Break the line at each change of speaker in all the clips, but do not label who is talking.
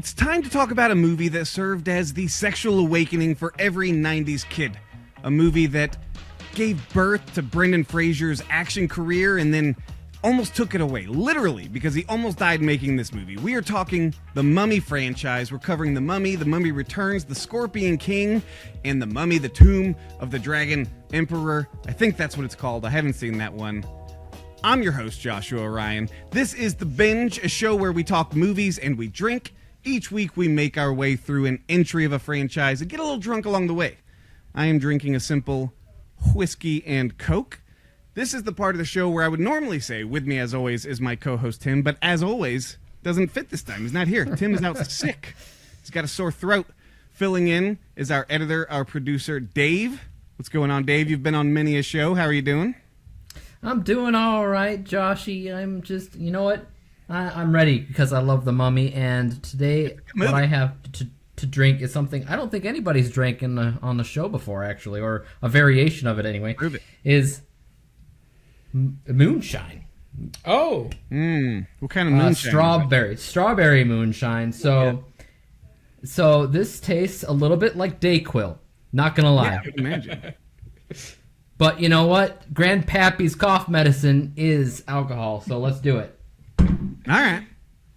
It's time to talk about a movie that served as the sexual awakening for every 90s kid. A movie that gave birth to Brendan Fraser's action career and then almost took it away, literally, because he almost died making this movie. We are talking the Mummy franchise. We're covering The Mummy Returns, The Scorpion King, and The Mummy, The Tomb of the Dragon Emperor. I think that's what it's called. I haven't seen that one. I'm your host, Joshua Ryan. This is The Binge, a show where we talk movies and we drink. Each week we make our way through an entry of a franchise and get a little drunk along the way. I am drinking a simple whiskey and Coke. This is the part of the show where I would normally say, with me as always is my co-host Tim, but as always, doesn't fit this time. He's not here. Tim is out sick. He's got a sore throat. Filling in is our editor, our producer, Dave. What's going on, Dave? You've been on many a show. How are you doing?
I'm doing all right, Joshy. I'm just, you know what? I'm ready because I love The Mummy, and today what I have to drink is something I don't think anybody's drank on the show before, actually, or a variation of it anyway.
Prove it.
Is moonshine.
Oh.
What kind of moonshine?
Strawberry moonshine. So this tastes a little bit like Dayquil. Not gonna lie.
Yeah, I can imagine.
But you know what? Grandpappy's cough medicine is alcohol, so let's do it.
All right.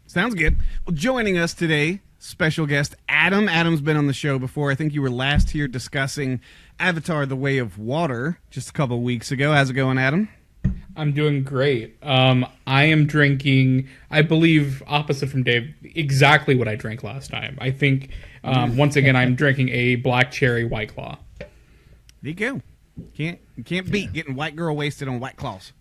Sounds good. Well, joining us today, special guest Adam. Adam's been on the show before. I think you were last here discussing Avatar: The Way of Water just a couple of weeks ago. How's it going, Adam?
I'm doing great. I am drinking, I believe, opposite from Dave, exactly what I drank last time. I think, once again, I'm drinking a black cherry White Claw.
There you go. You can't beat getting white girl wasted on White Claws.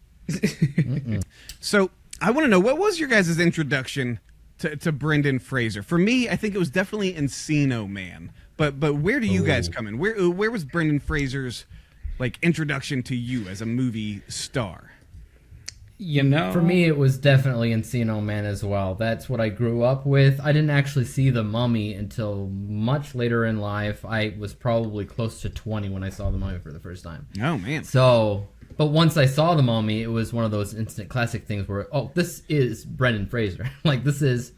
So I want to know, what was your guys' introduction to Brendan Fraser? For me, I think it was definitely Encino Man. But where do you guys come in? Where was Brendan Fraser's introduction to you as a movie star?
You know,
for me, it was definitely Encino Man as well. That's what I grew up with. I didn't actually see The Mummy until much later in life. I was probably close to 20 when I saw The Mummy for the first time.
Oh, man.
But once I saw The Mummy, it was one of those instant classic things where, this is Brendan Fraser. This is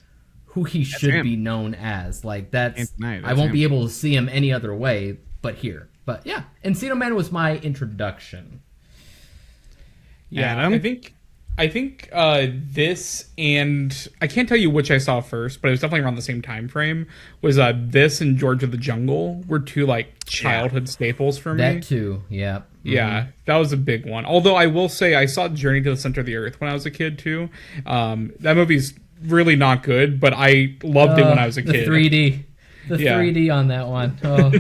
who he should be known as. I won't be able to see him any other way but here. But yeah, Encino Man was my introduction.
Yeah,
Adam?
I think this, and I can't tell you which I saw first, but it was definitely around the same time frame, was this and George of the Jungle were two childhood staples for me.
That too, yeah.
Yeah, that was a big one. Although I will say I saw Journey to the Center of the Earth when I was a kid too. That movie's really not good, but I loved it when I was a kid.
The 3D on that one. Oh.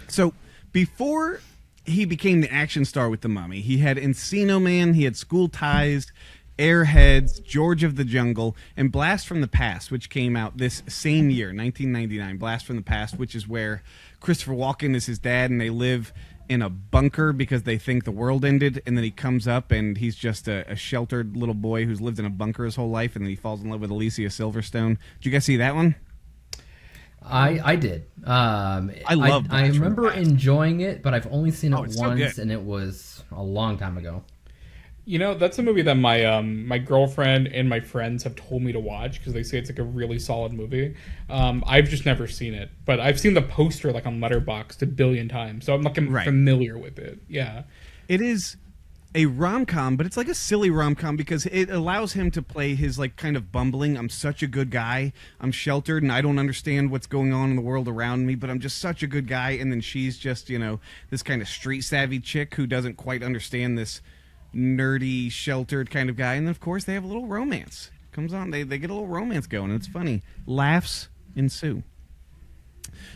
So before he became the action star with The Mummy, he had Encino Man, he had School Ties, Airheads, George of the Jungle, and Blast from the Past, which came out this same year, 1999. Blast from the Past, which is where Christopher Walken is his dad, and they live in a bunker because they think the world ended, and then he comes up and he's just a sheltered little boy who's lived in a bunker his whole life, and then he falls in love with Alicia Silverstone. Did you guys see that one?
I did. I loved it. I remember enjoying it, but I've only seen it once, and it was a long time ago.
You know, that's a movie that my girlfriend and my friends have told me to watch because they say it's a really solid movie. I've just never seen it, but I've seen the poster on Letterboxd a billion times, so I'm familiar with it. Yeah,
it is a rom-com, but it's a silly rom-com because it allows him to play his kind of bumbling, I'm such a good guy, I'm sheltered and I don't understand what's going on in the world around me, but I'm just such a good guy. And then she's just, this kind of street savvy chick who doesn't quite understand this nerdy, sheltered kind of guy. And then of course they have a little romance. Comes on, they get a little romance going, and it's funny. Laughs ensue.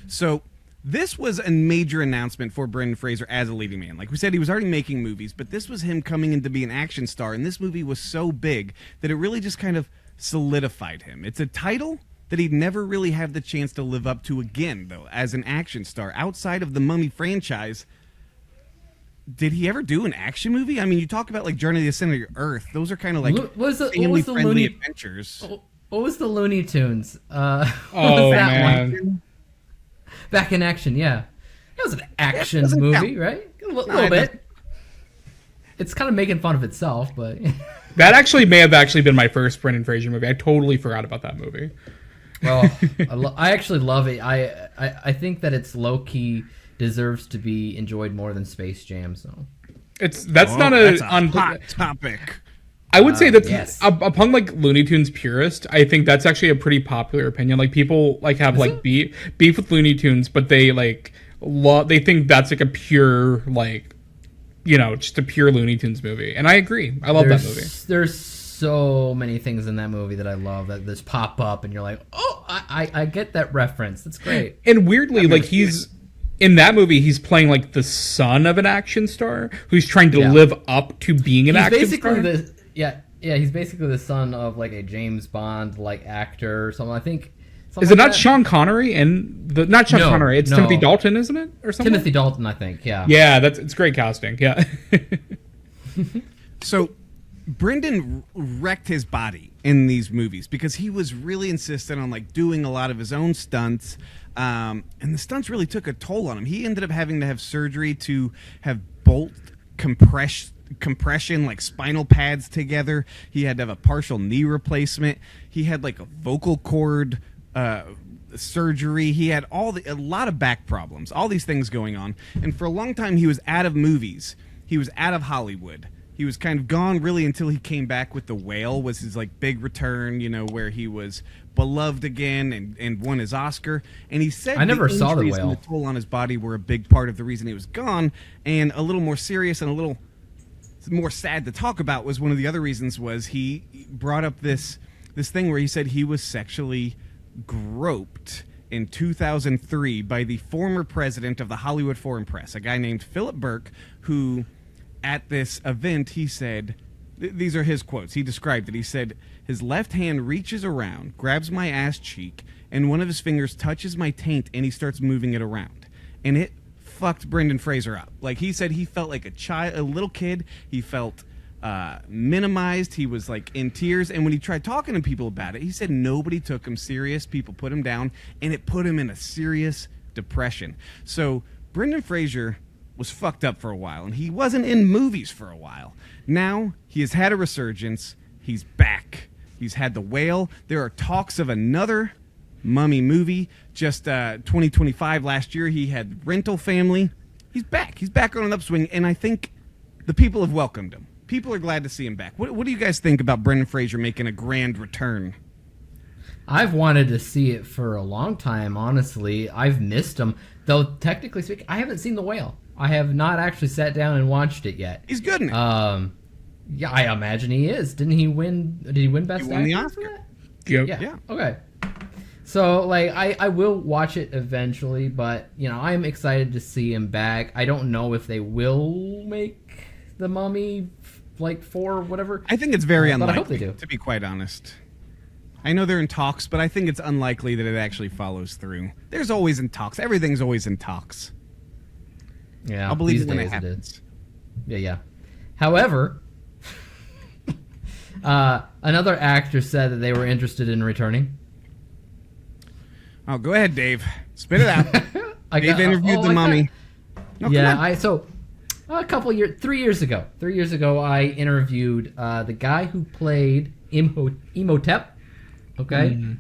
So this was a major announcement for Brendan Fraser as a leading man. Like we said, he was already making movies, but this was him coming in to be an action star, and this movie was so big that it really just kind of solidified him. It's a title that he'd never really have the chance to live up to again, though, as an action star. Outside of the Mummy franchise, did he ever do an action movie? I mean, you talk about Journey to the Center of the Earth. Those are kind of family-friendly adventures.
What was the Looney Tunes?
Oh, man.
One? Back in Action, yeah. It was an action movie, right? A little bit. It's kind of making fun of itself, but...
That actually may have been my first Brendan Fraser movie. I totally forgot about that movie.
Well, I actually love it. I think that it's low key deserves to be enjoyed more than Space Jam. So
that's not a
hot topic.
I would say that
yes.
Upon like Looney Tunes purist, I think that's actually a pretty popular opinion. Like people like have like beef with Looney Tunes, but they like they think that's like a pure like just a pure Looney Tunes movie. And I agree. I love that movie.
There's so many things in that movie that I love that just pop up, and you're like, oh, I get that reference. That's great.
And weirdly, like he's in that movie, he's playing like the son of an action star who's trying to live up to being an action star.
He's basically the son of like a James Bond like actor or something. I think.
Is it not Sean Connery not Sean Connery? It's Timothy Dalton, isn't it, or something?
Timothy Dalton, I think. Yeah.
Yeah, it's great casting. Yeah.
So, Brendan wrecked his body in these movies because he was really insistent on like doing a lot of his own stunts, and the stunts really took a toll on him. He ended up having to have surgery to have bolt compression, like spinal pads together. He had to have a partial knee replacement. He had like a vocal cord surgery. He had a lot of back problems, all these things going on. And for a long time, he was out of movies. He was out of Hollywood. He was kind of gone really until he came back with The Whale, was his like big return, where he was beloved again and won his Oscar. And he said
I never saw The Whale.
And the toll on his body were a big part of the reason he was gone. And a little more serious and a little more sad to talk about was one of the other reasons was he brought up this thing where he said he was sexually groped in 2003 by the former president of the Hollywood Foreign Press, a guy named Philip Burke, who at this event he said, these are his quotes, he described it, he said, his left hand reaches around, grabs my ass cheek, and one of his fingers touches my taint and he starts moving it around. And it fucked Brendan Fraser up. Like he said, he felt like a little kid. He felt minimized. He was like in tears. And when he tried talking to people about it, he said nobody took him serious. People put him down, and it put him in a serious depression. So Brendan Fraser was fucked up for a while, and he wasn't in movies for a while. Now he has had a resurgence. He's back. He's had The Whale. There are talks of another Mummy movie. Just 2025 last year, he had Rental Family. He's back. He's back on an upswing, and I think the people have welcomed him. People are glad to see him back. What do you guys think about Brendan Fraser making a grand return?
I've wanted to see it for a long time, honestly. I've missed him. Though, technically speaking, I haven't seen The Whale. I have not actually sat down and watched it yet.
He's good in it.
Yeah, I imagine he is. Did he win Best Actor?
He won the Oscar.
Yeah.
Okay. So, like, I will watch it eventually, but, I'm excited to see him back. I don't know if they will make The Mummy, like, 4 or whatever.
I think it's very unlikely,
but I hope they do.
To be quite honest. I know they're in talks, but I think it's unlikely that it actually follows through. There's always in talks. Everything's always in talks.
Yeah,
I'll believe it when it happens.
Yeah. However, another actor said that they were interested in returning.
Oh, go ahead, Dave. Spit it out. Dave interviewed the Mummy.
No, yeah, 3 years ago. 3 years ago, I interviewed the guy who played Imhotep. Okay.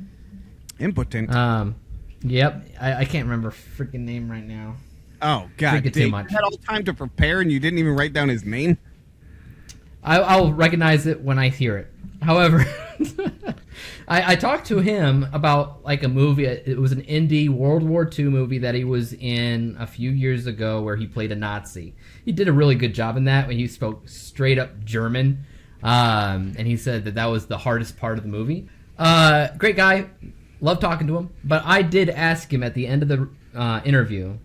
Impotent.
Yep. I can't remember freaking name right now.
Oh God, Dave, you had all time to prepare and you didn't even write down his name?
I'll recognize it when I hear it. However, I talked to him about like a movie. It was an indie World War II movie that he was in a few years ago where he played a Nazi. He did a really good job in that when he spoke straight up German. And he said that was the hardest part of the movie. Great guy. Love talking to him. But I did ask him at the end of the interview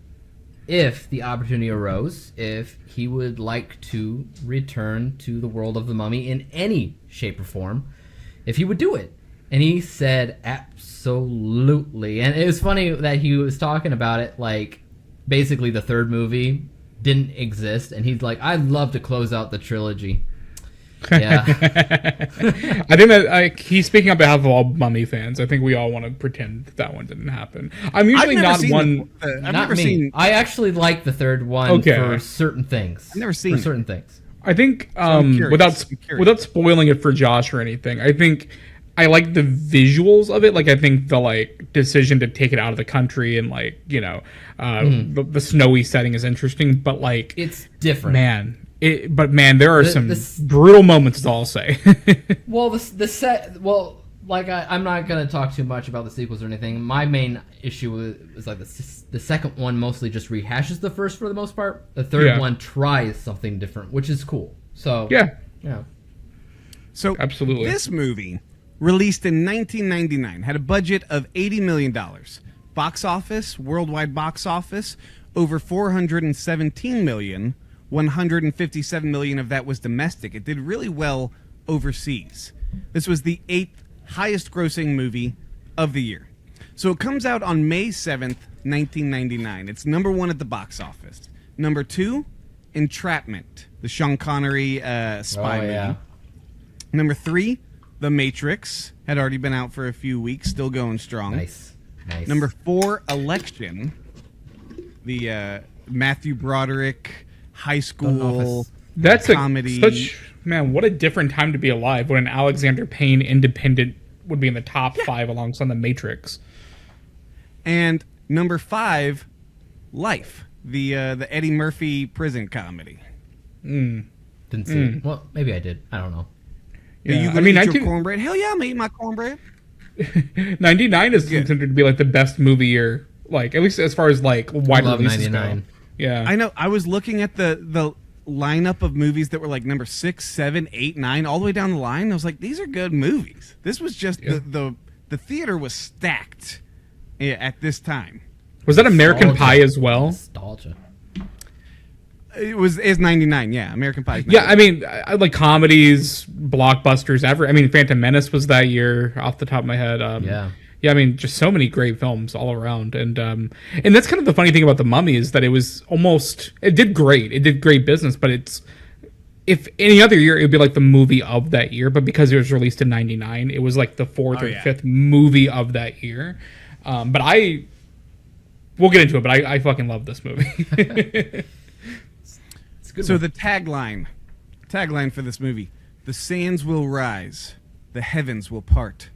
if the opportunity arose, if he would like to return to the world of the Mummy in any shape or form, if he would do it. And he said absolutely. And it was funny that he was talking about it like basically the third movie didn't exist. And he's like, I'd love to close out the trilogy. Yeah.
I think that he's speaking on behalf of all Mummy fans. I think we all want to pretend that one didn't happen. I'm usually not one.
I've never seen. I actually like the third one for certain things.
I've never seen
certain things.
I think without spoiling it for Josh or anything, I think I like the visuals of it. Like, I think the like decision to take it out of the country and like, you know, the snowy setting is interesting, but like
it's different,
man. There are some brutal moments, is all I'll say.
Well, I'm not gonna talk too much about the sequels or anything. My main issue is like the second one mostly just rehashes the first for the most part. The third one tries something different, which is cool. So yeah.
So
absolutely,
this movie, released in 1999, had a budget of $80 million. Box office, worldwide box office, over $417 million. $157 million of that was domestic. It did really well overseas. This was the 8th highest grossing movie of the year. So it comes out on May 7th, 1999. It's number 1 at the box office. Number 2, Entrapment, the Sean Connery spy movie. Number 3, The Matrix, had already been out for a few weeks, still going strong.
Nice.
Number 4, Election, the Matthew Broderick high school comedy.
What a different time to be alive when an Alexander Payne independent would be in the top 5 alongside The Matrix.
And number 5, Life, the Eddie Murphy prison comedy.
Didn't see it. Well, maybe I did. I don't know.
Yeah, eat your cornbread? Hell yeah, I'm eating my cornbread.
99 is considered to be like the best movie year, like at least as far as like wide releases go. Yeah,
I know. I was looking at the lineup of movies that were like number 6, 7, 8, 9, all the way down the line. I was like, these are good movies. This was just the theater was stacked at this time.
Was that American Pie as well?
Nostalgia.
It's 99, yeah. American Pie.
Yeah, I mean, I like comedies, blockbusters. I mean, Phantom Menace was that year, off the top of my head. Yeah, I mean, just so many great films all around, and that's kind of the funny thing about The Mummy is that it did great business, but if any other year it would be like the movie of that year, but because it was released in 99, it was like the 4th or 5th movie of that year. But we'll get into it, but I fucking love this movie.
So the tagline for this movie: the sands will rise, the heavens will part,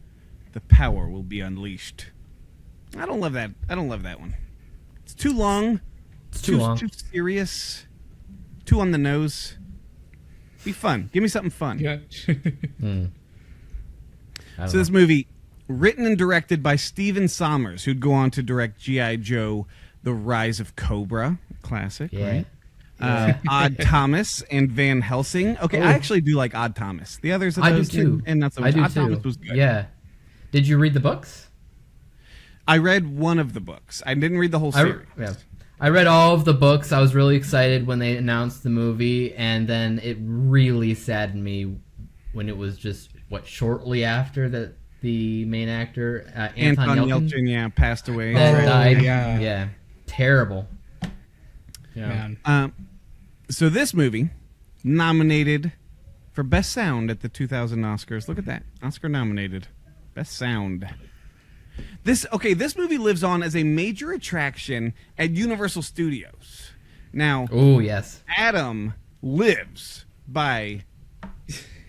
the power will be unleashed. I don't love that one. It's too long.
It's too long.
Too serious. Too on the nose. Be fun. Give me something fun.
Yeah.
So this movie, written and directed by Stephen Sommers, who'd go on to direct G.I. Joe: The Rise of Cobra, classic, right? Odd Thomas and Van Helsing. Okay, I actually do like Odd Thomas. The others,
I do too.
And not so much. Odd Thomas was good.
Yeah. Did you read the books?
I read one of the books. I didn't read the whole series.
I read all of the books. I was really excited when they announced the movie, and then it really saddened me when it was just shortly after that the main actor Anton
Yelchin passed away.
Died. Yeah. Terrible.
Yeah.
So this movie, nominated for Best Sound at the 2000 Oscars. Look at that. Oscar nominated. Best Sound. This movie lives on as a major attraction at Universal Studios. Now,
yes.
Adam lives by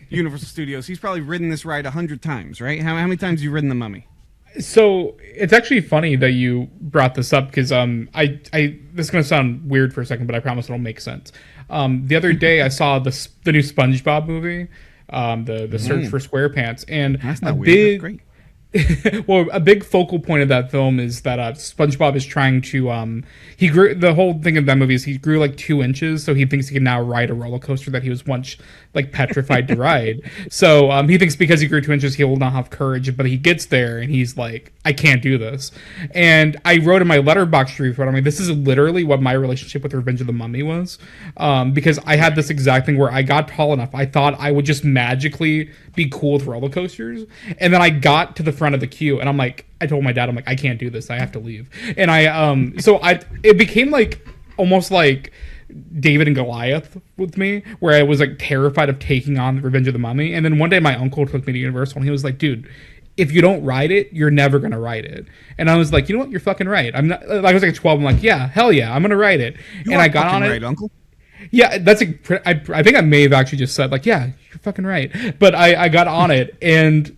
Universal Studios. He's probably ridden this ride 100 times, right? How many times have you ridden The Mummy?
So it's actually funny that you brought this up because this is going to sound weird for a second, but I promise it'll make sense. The other day I saw the new SpongeBob movie, the Search for SquarePants, and
that's not weird. That's great.
Well, a big focal point of that film is that SpongeBob is trying to he grew, the whole thing of that movie is he grew like 2 inches, so he thinks he can now ride a roller coaster that he was once like petrified to ride. So he thinks because he grew 2 inches he will not have courage, but he gets there and he's like, I can't do this. And I wrote in my Letterboxd review, I mean, this is literally what my relationship with Revenge of the Mummy was, because I had this exact thing where I got tall enough, I thought I would just magically be cool with roller coasters, and then I got to the front of the queue and I'm like, I told my dad, I'm like, I can't do this, I have to leave. And it became like almost like David and Goliath with me, where I was like terrified of taking on Revenge of the Mummy. And then one day my uncle took me to Universal and he was like, dude, if you don't ride it, you're never gonna ride it. And I was like, you know what, you're fucking right. I'm not, like, I was like 12, I'm like, yeah, hell yeah, I'm gonna ride it. And I got on it.
Right, Uncle?
Yeah, that's I think I may have actually just said like, yeah, you're fucking right. But I got on it, and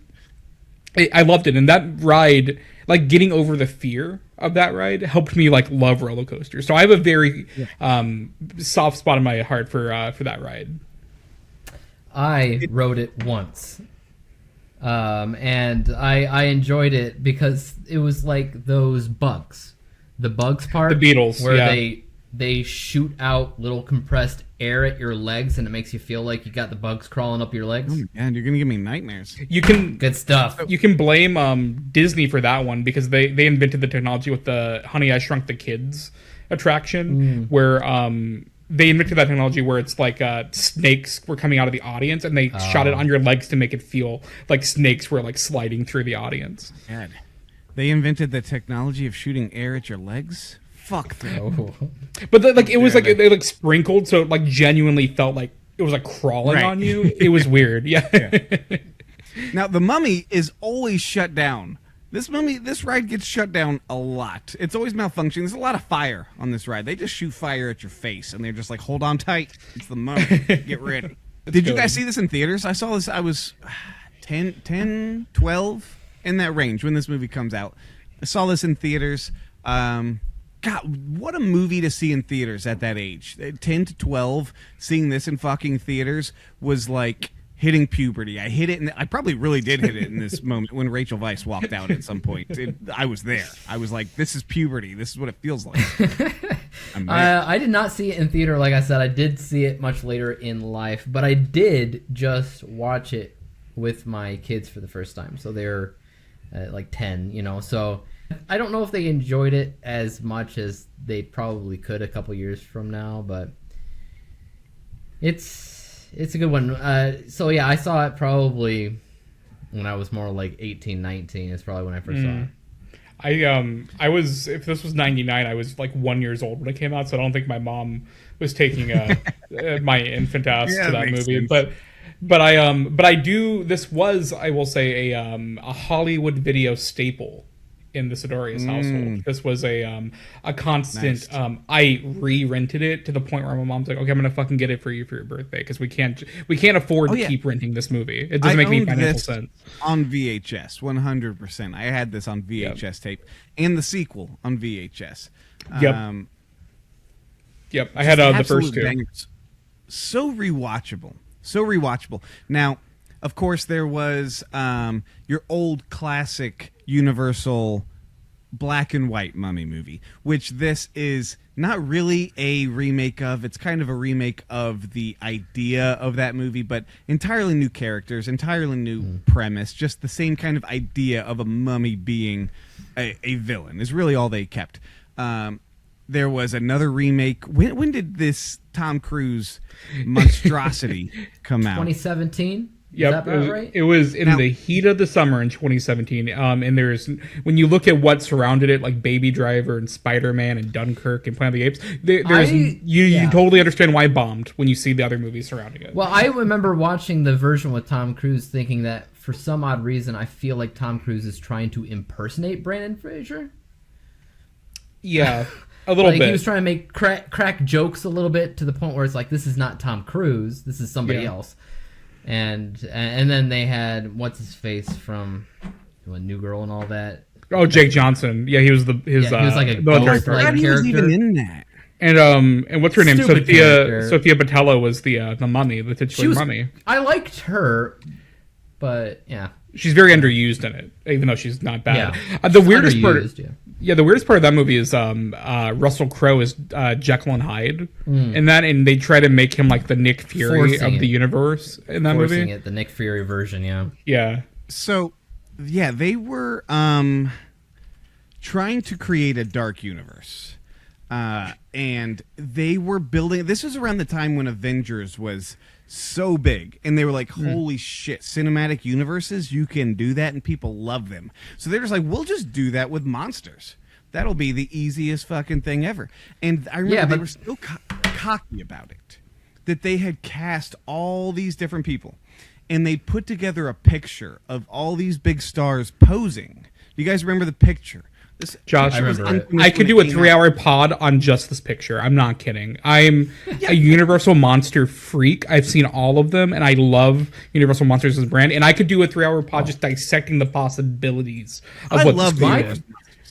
I loved it, and that ride, like getting over the fear of that ride, helped me like love roller coasters. So I have a very soft spot in my heart for that ride.
I rode it once, and I enjoyed it because it was like those bugs, the bugs part,
the Beatles,
where they shoot out little compressed air at your legs, and it makes you feel like you got the bugs crawling up your legs.
Oh man, you're gonna give me nightmares.
Good stuff.
You can blame Disney for that one because they invented the technology with the Honey I Shrunk the Kids attraction, where they invented that technology where it's like snakes were coming out of the audience, and they shot it on your legs to make it feel like snakes were like sliding through the audience.
God. They invented the technology of shooting air at your legs? Fuck them.
But it was like they like sprinkled, so it like genuinely felt like it was like crawling on you. It was weird. Yeah.
Now the Mummy is always shut down. This ride gets shut down a lot. It's always malfunctioning. There's a lot of fire on this ride. They just shoot fire at your face, and they're just like, hold on tight. It's the Mummy. Get ready. Did you guys see this in theaters? I saw this. I was 10, 12, in that range when this movie comes out. I saw this in theaters. God, what a movie to see in theaters at that age. 10 to 12, seeing this in fucking theaters was like hitting puberty. I hit it, and I probably really did hit it in this moment when Rachel Weisz walked out at some point. I was there. I was like, this is puberty. This is what it feels like.
I did not see it in theater, like I said. I did see it much later in life, but I did just watch it with my kids for the first time. So they're like 10, so I don't know if they enjoyed it as much as they probably could a couple years from now, but it's a good one. So yeah, I saw it probably when I was more like 18, 19 is probably when I first saw it.
I was, if this was 99, I was like 1 year old when it came out, so I don't think my mom was taking my infant ass to that movie. Sense. But I do. This was, I will say, a Hollywood video staple in the Sidorius household. This was a constant. Nice. I re-rented it to the point where my mom's like, "Okay, I'm gonna fucking get it for you for your birthday because we can't afford to keep renting this movie. It doesn't make any financial sense."
On VHS, 100%. I had this on VHS tape and the sequel on VHS.
Yep. I had the first two.
Bangers. So rewatchable. Now, of course, there was your old classic Universal black and white Mummy movie, which this is not really a remake of. It's kind of a remake of the idea of that movie, but entirely new characters, entirely new premise, just the same kind of idea of a mummy being a villain is really all they kept. There was another remake. When did this Tom Cruise monstrosity come out?
2017?
Yep, it was in the heat of the summer in 2017. And there's, when you look at what surrounded it, like Baby Driver and Spider-Man and Dunkirk and Planet of the Apes, you totally understand why it bombed when you see the other movies surrounding it.
Well, I remember watching the version with Tom Cruise thinking that for some odd reason I feel like Tom Cruise is trying to impersonate Brendan Fraser.
Yeah, a little bit.
He was trying to make crack jokes a little bit to the point where it's like, this is not Tom Cruise, this is somebody else. And then they had what's his face from New Girl and all that.
Oh, Jake Johnson. Yeah, he was he was
like a ghost-like character.
He was even in that.
And what's her name? Sophia Boutella was the mummy, the titular mummy.
I liked her, but yeah,
she's very underused in it, even though she's not bad. Yeah, the weirdest part. Yeah, the weirdest part of that movie is Russell Crowe is Jekyll and Hyde in that, and they try to make him like the Nick Fury of the universe in that movie.
The Nick Fury version, yeah.
Yeah.
So, yeah, they were trying to create a dark universe, and they were building. This was around the time when Avengers was so big, and they were like, holy shit, cinematic universes, you can do that, and people love them. So they're just like, we'll just do that with monsters. That'll be the easiest fucking thing ever. And I remember they were so cocky about it, that they had cast all these different people, and they put together a picture of all these big stars posing. Do you guys remember the picture?
Josh, I could do a 3-hour pod on just this picture. I'm not kidding. I'm a Universal Monster freak. I've seen all of them, and I love Universal Monsters as a brand. And I could do a 3-hour pod just dissecting the possibilities of what this movie is.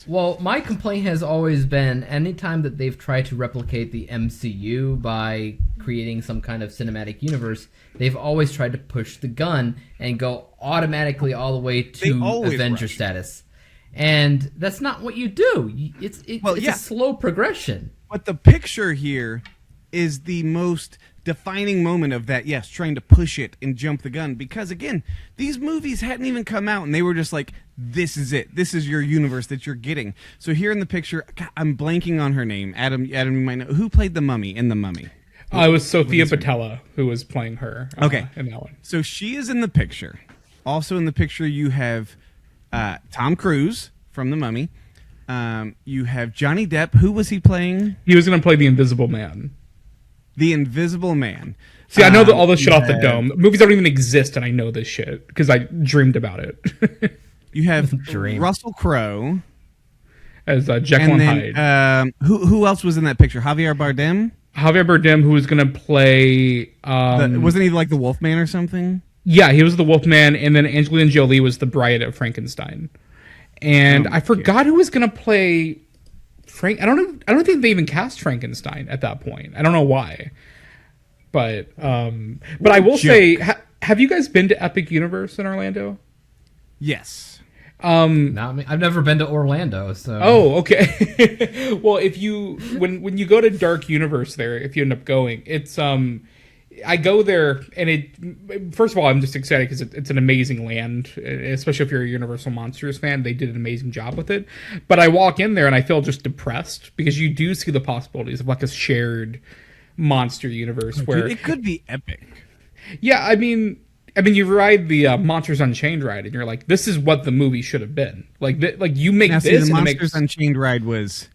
Well, my complaint has always been anytime that they've tried to replicate the MCU by creating some kind of cinematic universe, they've always tried to push the gun and go automatically all the way to Avenger status. And that's not what you do. It's a slow progression.
But the picture here is the most defining moment of that, yes, trying to push it and jump the gun. Because, again, these movies hadn't even come out, and they were just like, this is it. This is your universe that you're getting. So here in the picture, I'm blanking on her name. Adam, you might know. Who played the Mummy in The Mummy?
It was Sophia Botella who was playing her in that one.
So she is in the picture. Also in the picture, you have Tom Cruise from The Mummy. You have Johnny Depp. Who was he playing?
He was going to play the Invisible Man.
The Invisible Man.
See, I know all this shit off the dome. Movies don't even exist, and I know this shit because I dreamed about it.
You have Russell Crowe
as Jekyll and
Hyde. Who else was in that picture? Javier Bardem.
Javier Bardem, who was going to play...
wasn't he like the Wolfman or something?
Yeah, he was the Wolfman, and then Angelina Jolie was the bride of Frankenstein. And I forgot who was going to play Frank. I don't think they even cast Frankenstein at that point. I don't know why. But I will say, have you guys been to Epic Universe in Orlando?
Yes.
Not me. I've never been to Orlando, so.
Oh, okay. Well, if you when you go to Dark Universe there, if you end up going, it's I go there, and first of all, I'm just excited because it's an amazing land, especially if you're a Universal Monsters fan. They did an amazing job with it. But I walk in there and I feel just depressed because you do see the possibilities of like a shared monster universe where
it could be epic.
Yeah, I mean, you ride the Monsters Unchained ride, and you're like, this is what the movie should have been. Like you make this.
The Monsters Unchained ride was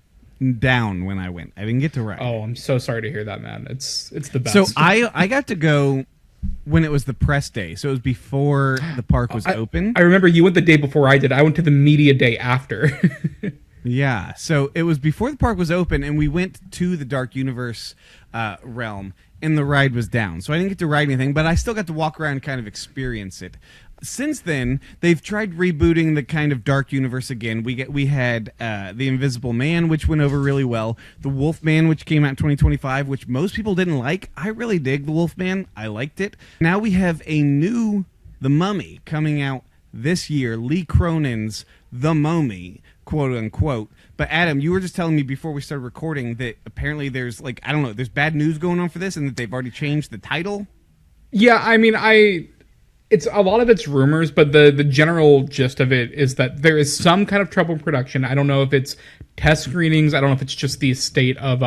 down when I went. I didn't get to ride.
Oh, I'm so sorry to hear that, man. It's the best.
So I got to go when it was the press day. So it was before the park was open.
I remember you went the day before I did. I went to the media day after.
Yeah. So it was before the park was open, and we went to the Dark Universe realm, and the ride was down. So I didn't get to ride anything, but I still got to walk around and kind of experience it. Since then, they've tried rebooting the kind of Dark Universe again. We had The Invisible Man, which went over really well. The Wolfman, which came out in 2025, which most people didn't like. I really dig The Wolfman. I liked it. Now we have a new The Mummy coming out this year. Lee Cronin's The Mummy, quote unquote. But Adam, you were just telling me before we started recording that apparently there's there's bad news going on for this, and that they've already changed the title.
Yeah, I mean, it's a lot of it's rumors, but the general gist of it is that there is some kind of trouble in production. I don't know if it's test screenings. I don't know if it's just the estate of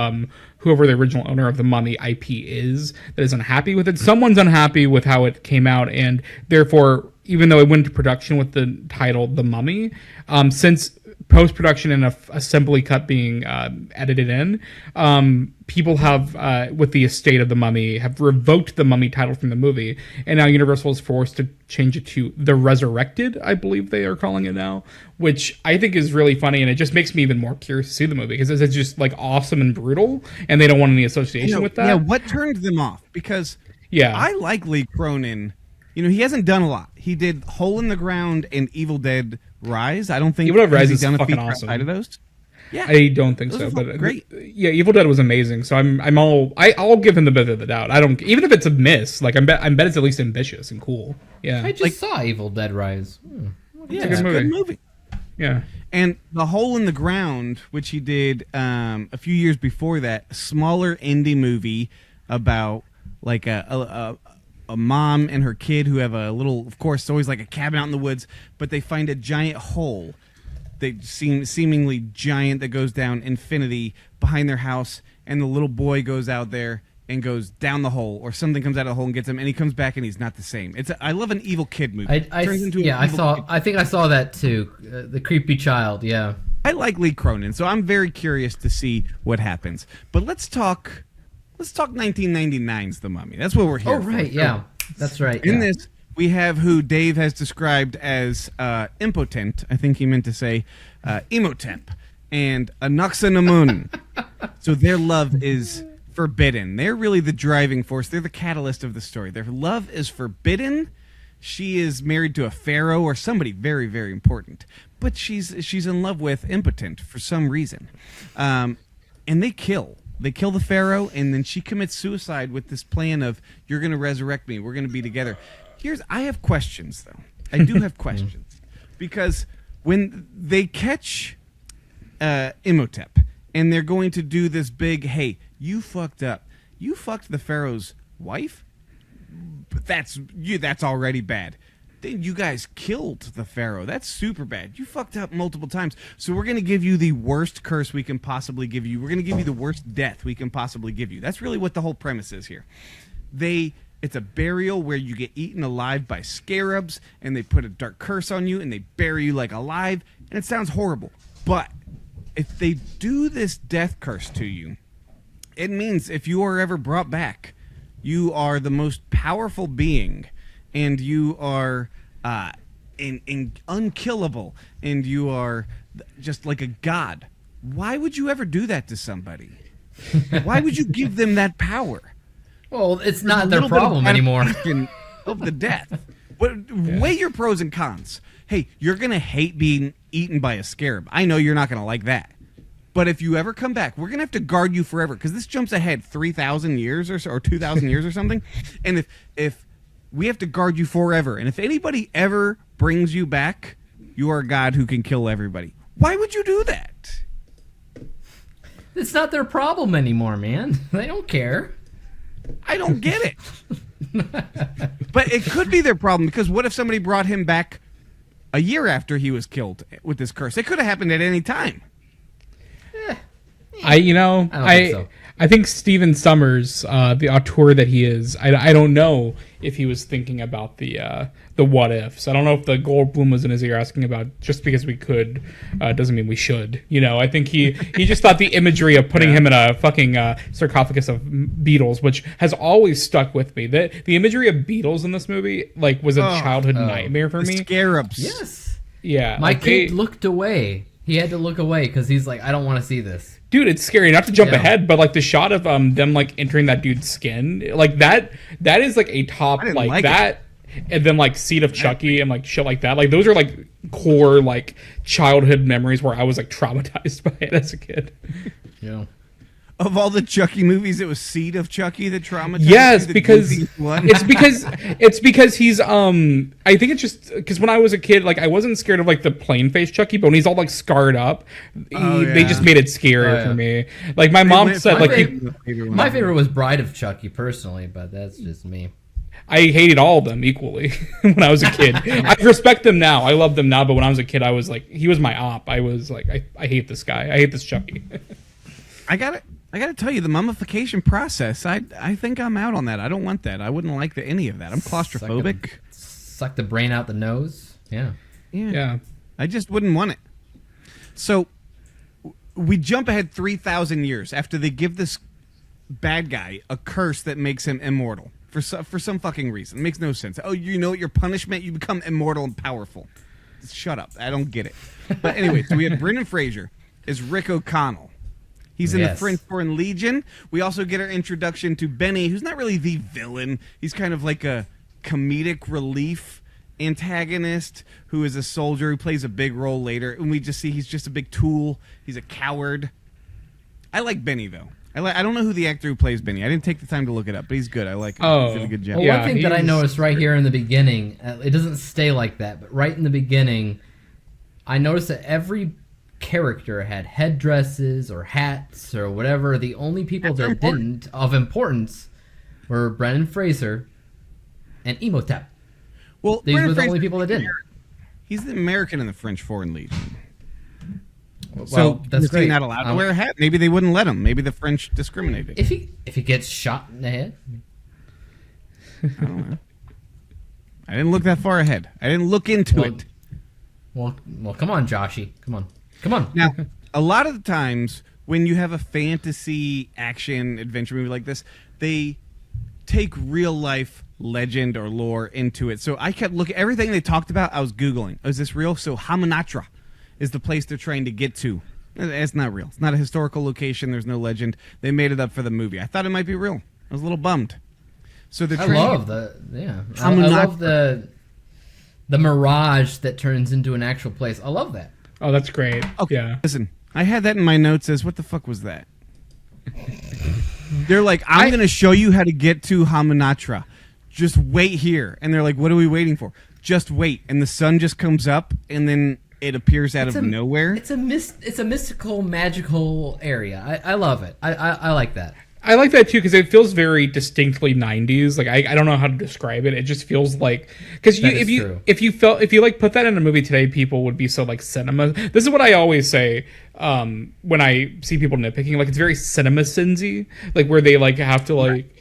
whoever the original owner of the Mummy IP is that is unhappy with it. Someone's unhappy with how it came out, and therefore, even though it went into production with the title The Mummy, since post-production and assembly cut being edited in, people have, with the estate of the Mummy, have revoked the Mummy title from the movie, and now Universal is forced to change it to The Resurrected, I believe they are calling it now, which I think is really funny, and it just makes me even more curious to see the movie, because it's just like awesome and brutal, and they don't want any association with that.
Yeah, what turned them off? Because I like Lee Cronin. He hasn't done a lot. He did Hole in the Ground and Evil Dead Rise. I don't think
Evil Dead Rise is
done
fucking
a
awesome.
Outside of those. Yeah,
I don't think so. But
great.
Yeah, Evil Dead was amazing. So I'll give him the benefit of the doubt. I don't, even if it's a miss. Like I bet it's at least ambitious and cool. Yeah,
I just saw Evil Dead Rise.
Yeah, it's a good movie.
Yeah.
And The Hole in the Ground, which he did a few years before that, a smaller indie movie about like a mom and her kid who have a little, of course, it's always like a cabin out in the woods, but they find a giant hole. They seem seemingly giant that goes down infinity behind their house, and the little boy goes out there and goes down the hole, or something comes out of the hole and gets him, and he comes back and he's not the same. I love an evil kid movie.
I think I saw that too. The creepy child. Yeah.
I like Lee Cronin, so I'm very curious to see what happens. But let's talk 1999's The Mummy. That's what we're here for.
Oh, right, yeah. That's right.
In this, we have who Dave has described as impotent. I think he meant to say Emotep and Anaxanamun. So their love is forbidden. They're really the driving force. They're the catalyst of the story. Their love is forbidden. She is married to a pharaoh or somebody very, very important. But she's in love with impotent for some reason. And they kill. They kill the pharaoh, and then she commits suicide with this plan of, you're going to resurrect me. We're going to be together. I have questions, though. I do have questions. Because when they catch Imhotep, and they're going to do this big, hey, you fucked up. You fucked the pharaoh's wife? But that's already bad. Then you guys killed the pharaoh. That's super bad. You fucked up multiple times. So we're going to give you the worst curse we can possibly give you. We're going to give you the worst death we can possibly give you. That's really what the whole premise is here. It's a burial where you get eaten alive by scarabs, and they put a dark curse on you, and they bury you like alive, and it sounds horrible. But if they do this death curse to you, it means if you are ever brought back, you are the most powerful being, and you are unkillable, and you are just like a god. Why would you ever do that to somebody? Why would you give them that power?
Well, it's not their problem anymore.
Of the death. Weigh your pros and cons. Hey, you're going to hate being eaten by a scarab. I know you're not going to like that. But if you ever come back, we're going to have to guard you forever, because this jumps ahead 3,000 years or 2,000 years or something. And if we have to guard you forever, and if anybody ever brings you back, you are a god who can kill everybody. Why would you do that?
It's not their problem anymore, man. They don't care.
I don't get it. But it could be their problem, because what if somebody brought him back a year after he was killed with this curse? It could have happened at any time.
I think Stephen Summers, the auteur that he is, I don't know if he was thinking about the what ifs. I don't know if the Goldblum was in his ear asking about just because we could doesn't mean we should. I think he just thought the imagery of putting him in a fucking sarcophagus of beetles, which has always stuck with me. The imagery of beetles in this movie was a childhood nightmare for me.
Scarabs.
Yes.
Yeah.
My kid looked away. He had to look away because he's like, I don't want to see this.
Dude, it's scary. Not to jump ahead, but like the shot of them like entering that dude's skin, like that is like a top like that, and then like Seed of Chucky and like shit like that. Like those are like core like childhood memories where I was like traumatized by it as a kid.
Yeah.
Of all the Chucky movies, it was Seed of Chucky that traumatized.
Yes, because it's because he's I think it's just because when I was a kid, like I wasn't scared of like the plain face Chucky, but when he's all like scarred up, they just made it scarier for me. Like my mom said,
my favorite was Bride of Chucky personally, but that's just me.
I hated all of them equally when I was a kid. I respect them now. I love them now, but when I was a kid, I was like, he was my op. I was like, I hate this guy. I hate this Chucky.
I got to tell you, the mummification process, I think I'm out on that. I don't want that. I wouldn't like any of that. I'm claustrophobic.
Suck the brain out the nose.
Yeah. I just wouldn't want it. So we jump ahead 3,000 years after they give this bad guy a curse that makes him immortal for some fucking reason. It makes no sense. Oh, you know what your punishment? You become immortal and powerful. Shut up. I don't get it. But anyway, so we have Brendan Fraser as Rick O'Connell. He's in the French Foreign Legion. We also get our introduction to Benny, who's not really the villain. He's kind of like a comedic relief antagonist who is a soldier who plays a big role later. And we just see he's just a big tool. He's a coward. I like Benny, though. I don't know who the actor who plays Benny. I didn't take the time to look it up, but he's good. I like him. He did a good job.
Well, one thing that I noticed right here in the beginning, it doesn't stay like that, but right in the beginning, I noticed that every character had headdresses or hats or whatever. The only people that didn't of importance were Brendan Fraser and Emotep.
Well,
these were the only people that didn't.
He's the American in the French Foreign Legion.
So that's great.
He's not allowed to wear a hat. Maybe they wouldn't let him. Maybe the French discriminated.
If he gets shot in the head,
I don't know. I didn't look that far ahead. I didn't look into it.
Well, come on, Joshy. Come on.
Now, a lot of the times when you have a fantasy action adventure movie like this, they take real life legend or lore into it. So I kept looking, everything they talked about, I was Googling. Is this real? So Hamunaptra is the place they're trying to get to. It's not real. It's not a historical location. There's no legend. They made it up for the movie. I thought it might be real. I was a little bummed. So they're trying
I love the mirage that turns into an actual place. I love that.
Oh, that's great.
Okay,
yeah.
Listen, I had that in my notes as, what the fuck was that? They're like, I'm going to show you how to get to Hamunaptra. Just wait here. And they're like, what are we waiting for? Just wait. And the sun just comes up, and then it appears out of nowhere.
It's a mystical, magical area. I love it. I like that.
I like that too because it feels very distinctly 90s. Like I don't know how to describe it. It just feels like because if you like put that in a movie today, people would be so like cinema. This is what I always say when I see people nitpicking. Like it's very cinema sinsy, like where they like have to like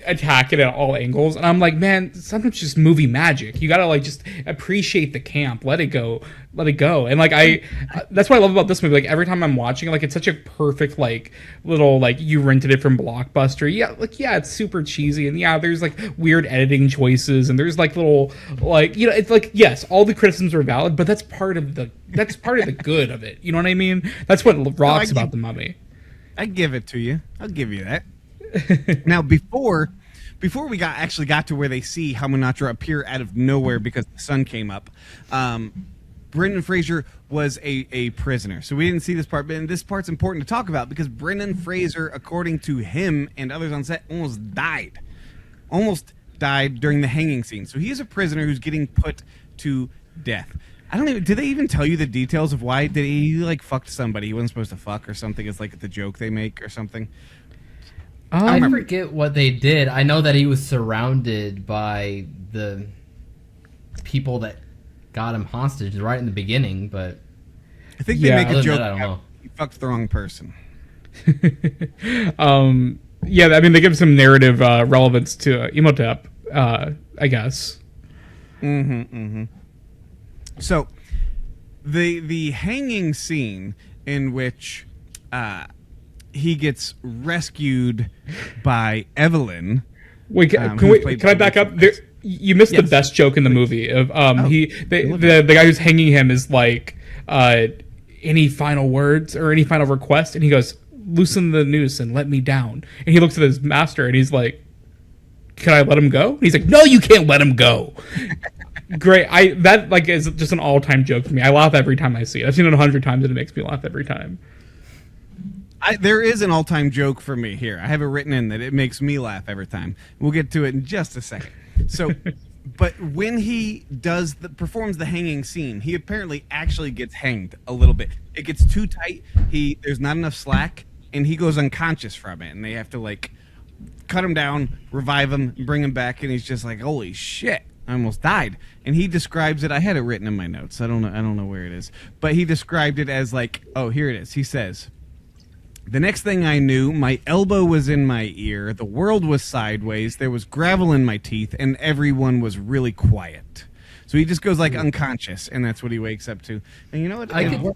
attack it at all angles, and I'm like, man, sometimes it's just movie magic. You gotta like just appreciate the camp, let it go. And like that's what I love about this movie. Like every time I'm watching it, like it's such a perfect like little like you rented it from Blockbuster. Yeah, it's super cheesy, and yeah, there's like weird editing choices, and there's like little like it's like yes, all the criticisms are valid, but that's part of the good of it. You know what I mean? That's what rocks about the Mummy.
I give it to you. I'll give you that. Now, before we got to where they see Hamunaptra appear out of nowhere because the sun came up, Brendan Fraser was a prisoner. So we didn't see this part, but this part's important to talk about because Brendan Fraser, according to him and others on set, almost died during the hanging scene. So he is a prisoner who's getting put to death. Did they even tell you the details of why? Did he like fucked somebody he wasn't supposed to fuck or something? It's like the joke they make or something.
I forget what they did. I know that he was surrounded by the people that got him hostage right in the beginning, but
I think they make a joke. I don't know. He fucked the wrong person.
Yeah, I mean they give some narrative relevance to Imhotep, I guess.
So the hanging scene in which he gets rescued by Evelyn.
Wait, can I back up? You missed the best joke in the movie. Of the guy who's hanging him is like, any final words or any final request, and he goes, "Loosen the noose and let me down." And he looks at his master and he's like, "Can I let him go?" And he's like, "No, you can't let him go." Great. That like is just an all-time joke for me. I laugh every time I see it. I've seen it 100 times and it makes me laugh every time.
There is an all-time joke for me here. I have it written in that it makes me laugh every time. We'll get to it in just a second. So, but when he performs the hanging scene, he apparently actually gets hanged a little bit. It gets too tight. There's not enough slack, and he goes unconscious from it. And they have to like cut him down, revive him, bring him back, and he's just like, "Holy shit, I almost died." And he describes it. I had it written in my notes. I don't know where it is, but he described it as like, oh, here it is. He says, "The next thing I knew, my elbow was in my ear, the world was sideways, there was gravel in my teeth, and everyone was really quiet." So he just goes like unconscious, and that's what he wakes up to. And you know what? It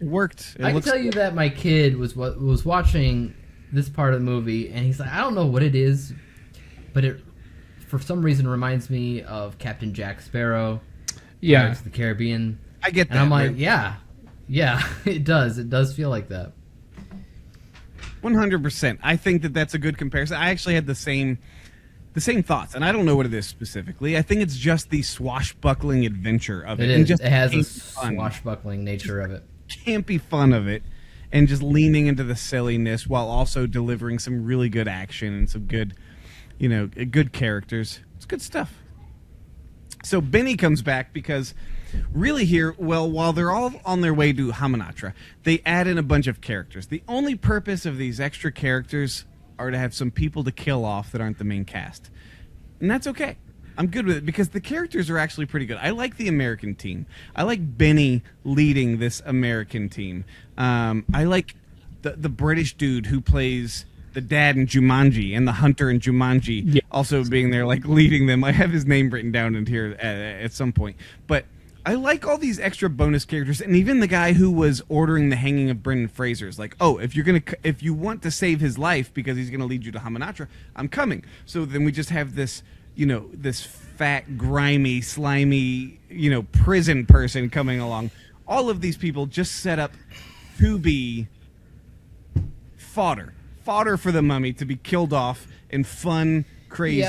worked.
I can tell you that my kid was watching this part of the movie, and he's like, "I don't know what it is, but it for some reason reminds me of Captain Jack Sparrow, Pirates of the Caribbean."
I get that.
And I'm like, yeah, it does. It does feel like that.
100%. I think that's a good comparison. I actually had the same thoughts, and I don't know what it is specifically. I think it's just the swashbuckling adventure of it.
It has a swashbuckling nature of it.
Campy fun of it, and just leaning into the silliness while also delivering some really good action and some good, good characters. It's good stuff. So Benny comes back because really here, while they're all on their way to Hamunaptra, they add in a bunch of characters. The only purpose of these extra characters are to have some people to kill off that aren't the main cast. And that's okay. I'm good with it because the characters are actually pretty good. I like the American team. I like Benny leading this American team. I like the British dude who plays the dad in Jumanji and the hunter in Jumanji also being there, like leading them. I have his name written down in here at some point. But I like all these extra bonus characters, and even the guy who was ordering the hanging of Brendan Fraser is like, "Oh, if you want to save his life because he's gonna lead you to Hamunaptra, I'm coming." So then we just have this this fat, grimy, slimy, prison person coming along. All of these people just set up to be fodder for the mummy to be killed off in fun, crazy,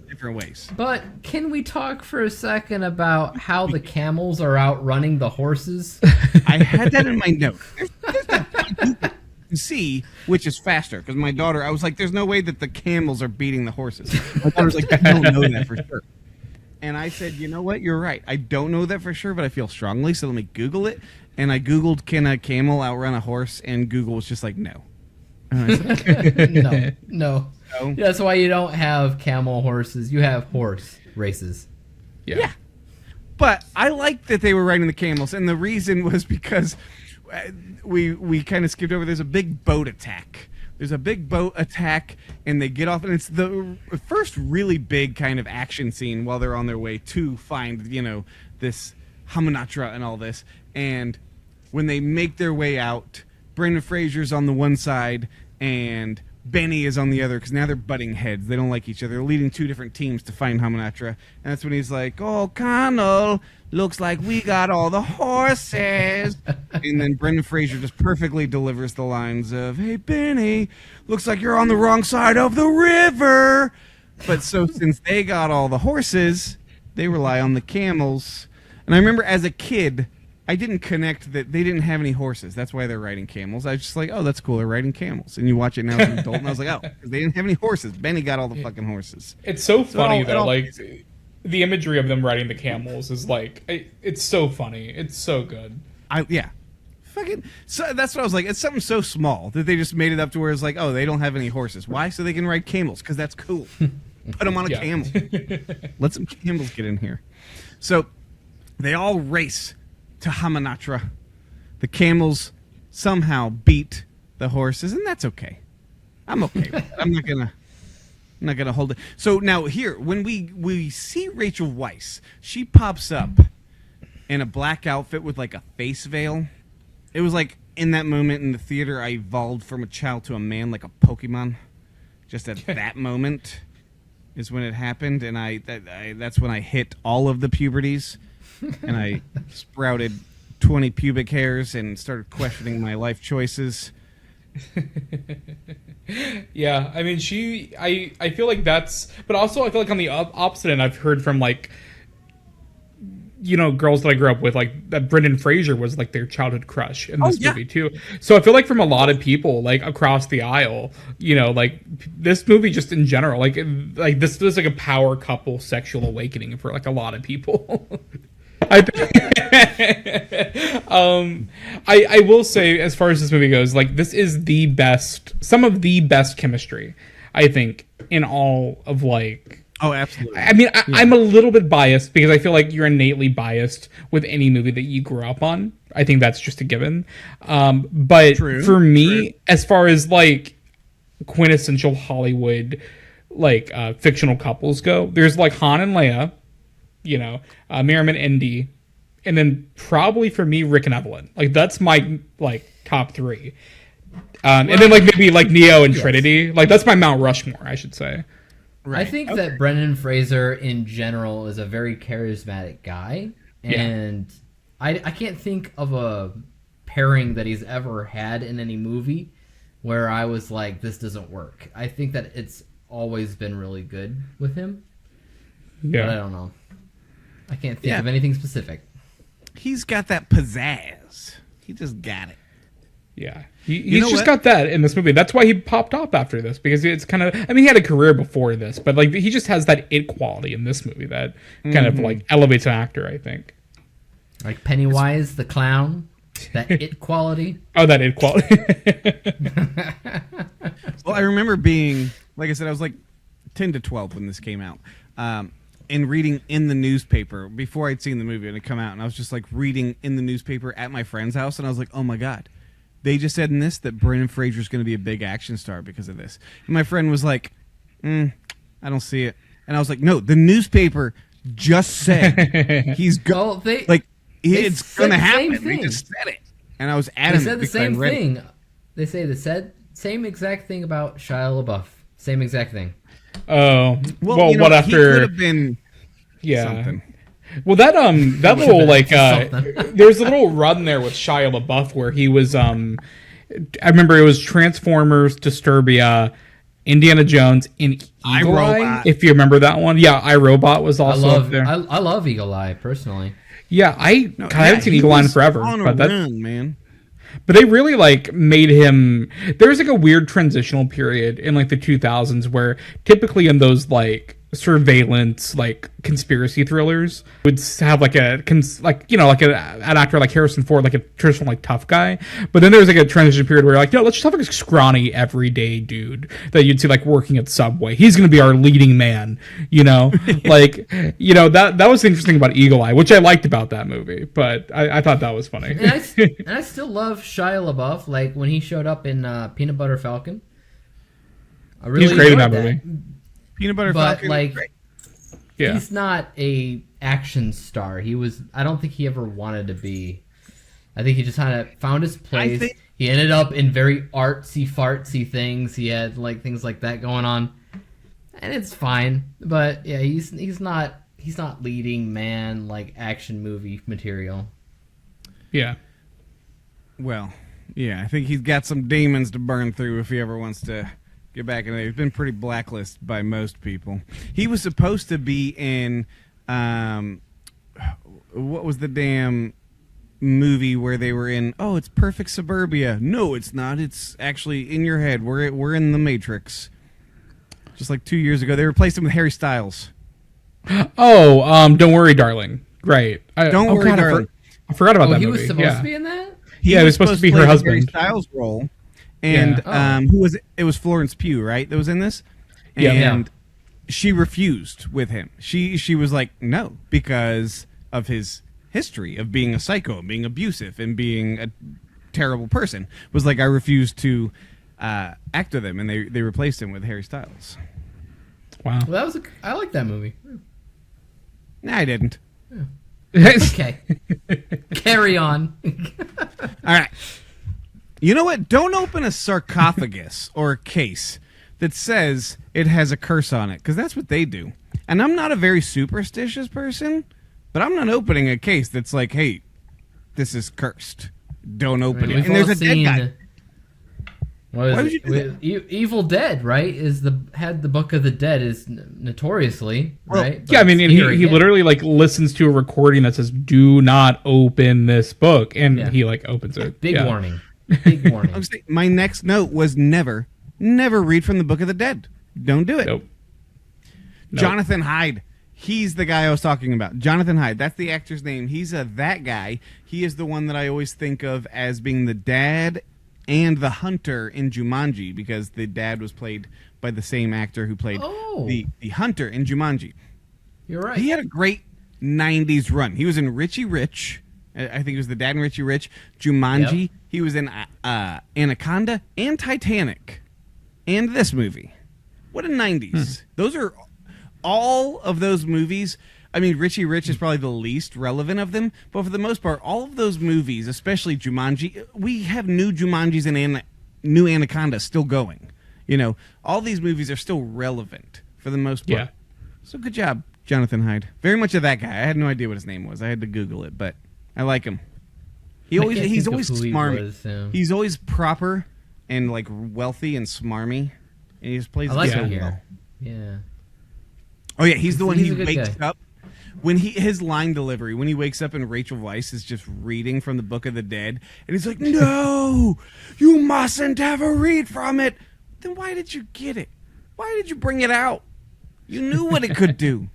different ways.
But can we talk for a second about how the camels are outrunning the horses?
I had that in my notes. There's that see which is faster, because my daughter, I was like, there's no way that the camels are beating the horses. My daughter's like, I don't know that for sure. And I said, you know what, you're right, I don't know that for sure, but I feel strongly, so let me Google it. And I Googled, can a camel outrun a horse? And Google was just like, no.
No. That's why you don't have camel horses, you have horse races.
Yeah. But I liked that they were riding the camels, and the reason was because we kind of skipped over. There's a big boat attack. And they get off, and it's the first really big kind of action scene while they're on their way to find, this Hamunaptra and all this. And when they make their way out, Brendan Fraser's on the one side, and Benny is on the other, because now they're butting heads. They don't like each other. They're leading two different teams to find Hamunaptra. And that's when he's like, oh, Connell, looks like we got all the horses. And then Brendan Fraser just perfectly delivers the lines of, hey, Benny, looks like you're on the wrong side of the river. But so since they got all the horses, they rely on the camels. And I remember as a kid, I didn't connect that they didn't have any horses. That's why they're riding camels. I was just like, oh, that's cool. They're riding camels. And you watch it now as an adult, and I was like, oh, because they didn't have any horses. Benny got all the fucking horses.
It's so funny, though. Like, the imagery of them riding the camels is like, it's so funny. It's so good.
Fucking. So that's what I was like. It's something so small that they just made it up to where it's like, oh, they don't have any horses. Why? So they can ride camels, because that's cool. Put them on a camel. Let some camels get in here. So they all race to Hamunaptra. The camels somehow beat the horses, and that's okay. I'm okay with that. I'm not gonna hold it. So now here, when we see Rachel Weisz, she pops up in a black outfit with like a face veil. It was like in that moment in the theater, I evolved from a child to a man like a Pokemon. Just at that moment is when it happened, and that's when I hit all of the puberties. And I sprouted 20 pubic hairs and started questioning my life choices.
Yeah, I mean, I feel like that's, but also I feel like on the opposite end, I've heard from like, girls that I grew up with, like that Brendan Fraser was like their childhood crush in this movie too. So I feel like from a lot of people, like across the aisle, like this movie just in general, like this was like a power couple sexual awakening for like a lot of people. I will say, as far as this movie goes, like this is some of the best chemistry, I think, in all of like.
Oh, absolutely.
I mean, I'm a little bit biased because I feel like you're innately biased with any movie that you grew up on. I think that's just a given. But for me, as far as like quintessential Hollywood, like fictional couples go, there's like Han and Leia. Miriam and Indy, and then probably for me, Rick and Evelyn. Like that's my like top three, and then like maybe like Neo and Trinity. Like that's my Mount Rushmore, I should say.
Right. I think that Brendan Fraser in general is a very charismatic guy, and I can't think of a pairing that he's ever had in any movie where I was like, this doesn't work. I think that it's always been really good with him. Yeah, but I don't know. I can't think of anything specific.
He's got that pizzazz. He just got it.
Yeah. He's just got that in this movie. That's why he popped off after this, because it's kind of, I mean, he had a career before this, but like he just has that it quality in this movie that kind of like elevates an actor, I think.
Like Pennywise the clown, that it quality.
Oh, that it quality.
Well, I remember being, like I said, I was like 10 to 12 when this came out. And reading in the newspaper before I'd seen the movie and it come out, and I was just like reading in the newspaper at my friend's house, and I was like, oh my God, they just said in this that Brendan Fraser's going to be a big action star because of this. And my friend was like, I don't see it. And I was like, no, the newspaper just said he's going, it's going to happen. They just said it. And I was adamant.
They said the same thing. They say the same exact thing about Shia LaBeouf Same exact thing.
Oh, well, what after?
He could have been something.
Well, that little there's a little run there with Shia LaBeouf where he was I remember it was Transformers, Disturbia, Indiana Jones, and Eagle Eye, if you remember that one. Yeah, iRobot was also up there.
I love Eagle Eye personally.
Yeah, I haven't seen Eagle Eye in forever,
man.
But they really made him. There was a weird transitional period in the 2000s where typically in those surveillance conspiracy thrillers would have an actor like Harrison Ford, a traditional tough guy. But then there was a transition period where let's just have a scrawny everyday dude that you'd see working at Subway. He's going to be our leading man, that was the interesting about Eagle Eye, which I liked about that movie. But I thought that was funny.
And I still love Shia LaBeouf, when he showed up in Peanut Butter Falcon. I really
He's great in that movie.
Peanut Butter Falcon.
He's not a action star. I don't think he ever wanted to be. I think he just kind of found his place. He ended up in very artsy-fartsy things. He had things like that going on, and it's fine. But yeah, he's not leading man action movie material.
Yeah.
Well, yeah, I think he's got some demons to burn through if he ever wants to get back in there. He's been pretty blacklisted by most people. He was supposed to be in what was the damn movie where they were in? Oh, it's Perfect Suburbia. No, it's not. It's actually in your head. We're in the Matrix. Just 2 years ago, they replaced him with Harry Styles.
Oh, Don't Worry, Darling. Right.
Don't Worry, Darling.
I forgot about that movie.
He was supposed to be in that?
He was supposed to be her husband. Harry Styles' role. And who was it? It was Florence Pugh, right? That was in this. And she refused with him. She was like, no, because of his history of being a psycho, and being abusive, and being a terrible person. Was I refused to act with him, and they replaced him with Harry Styles.
Wow.
Well, I like that movie.
Nah, I didn't.
Yeah. Okay. Carry on.
All right. You know what? Don't open a sarcophagus or a case that says it has a curse on it, because that's what they do. And I'm not a very superstitious person, but I'm not opening a case that's hey, this is cursed. Don't open it. And there's a dead guy.
Why would you do that? Evil Dead, right? Had the Book of the Dead is notoriously, right?
Yeah, I mean, he literally listens to a recording that says, "Do not open this book," and he opens it.
Big warning. Big warning.
My next note was never read from the Book of the Dead. Don't do it.
Nope.
Jonathan Hyde. He's the guy I was talking about. Jonathan Hyde. That's the actor's name. He's that guy. He is the one that I always think of as being the dad and the hunter in Jumanji, because the dad was played by the same actor who played the hunter in Jumanji.
You're right.
He had a great 90s run. He was in Richie Rich. I think he was the dad in Richie Rich. Jumanji. Yep. He was in Anaconda and Titanic. And this movie. What a 90s. Those are all of those movies. I mean, Richie Rich is probably the least relevant of them, but for the most part, all of those movies, especially Jumanji, we have new Jumanjis and new Anaconda still going. All these movies are still relevant for the most part.
Yeah.
So good job, Jonathan Hyde. Very much of that guy. I had no idea what his name was. I had to Google it, but I like him. He's always smarmy. He's always proper and wealthy and smarmy, and he just plays it so well.
Yeah.
Oh yeah, he's the one who wakes up. When his line delivery, when he wakes up and Rachel Weisz is just reading from the Book of the Dead, and he's like, "No, you mustn't ever read from it." Then why did you get it? Why did you bring it out? You knew what it could do.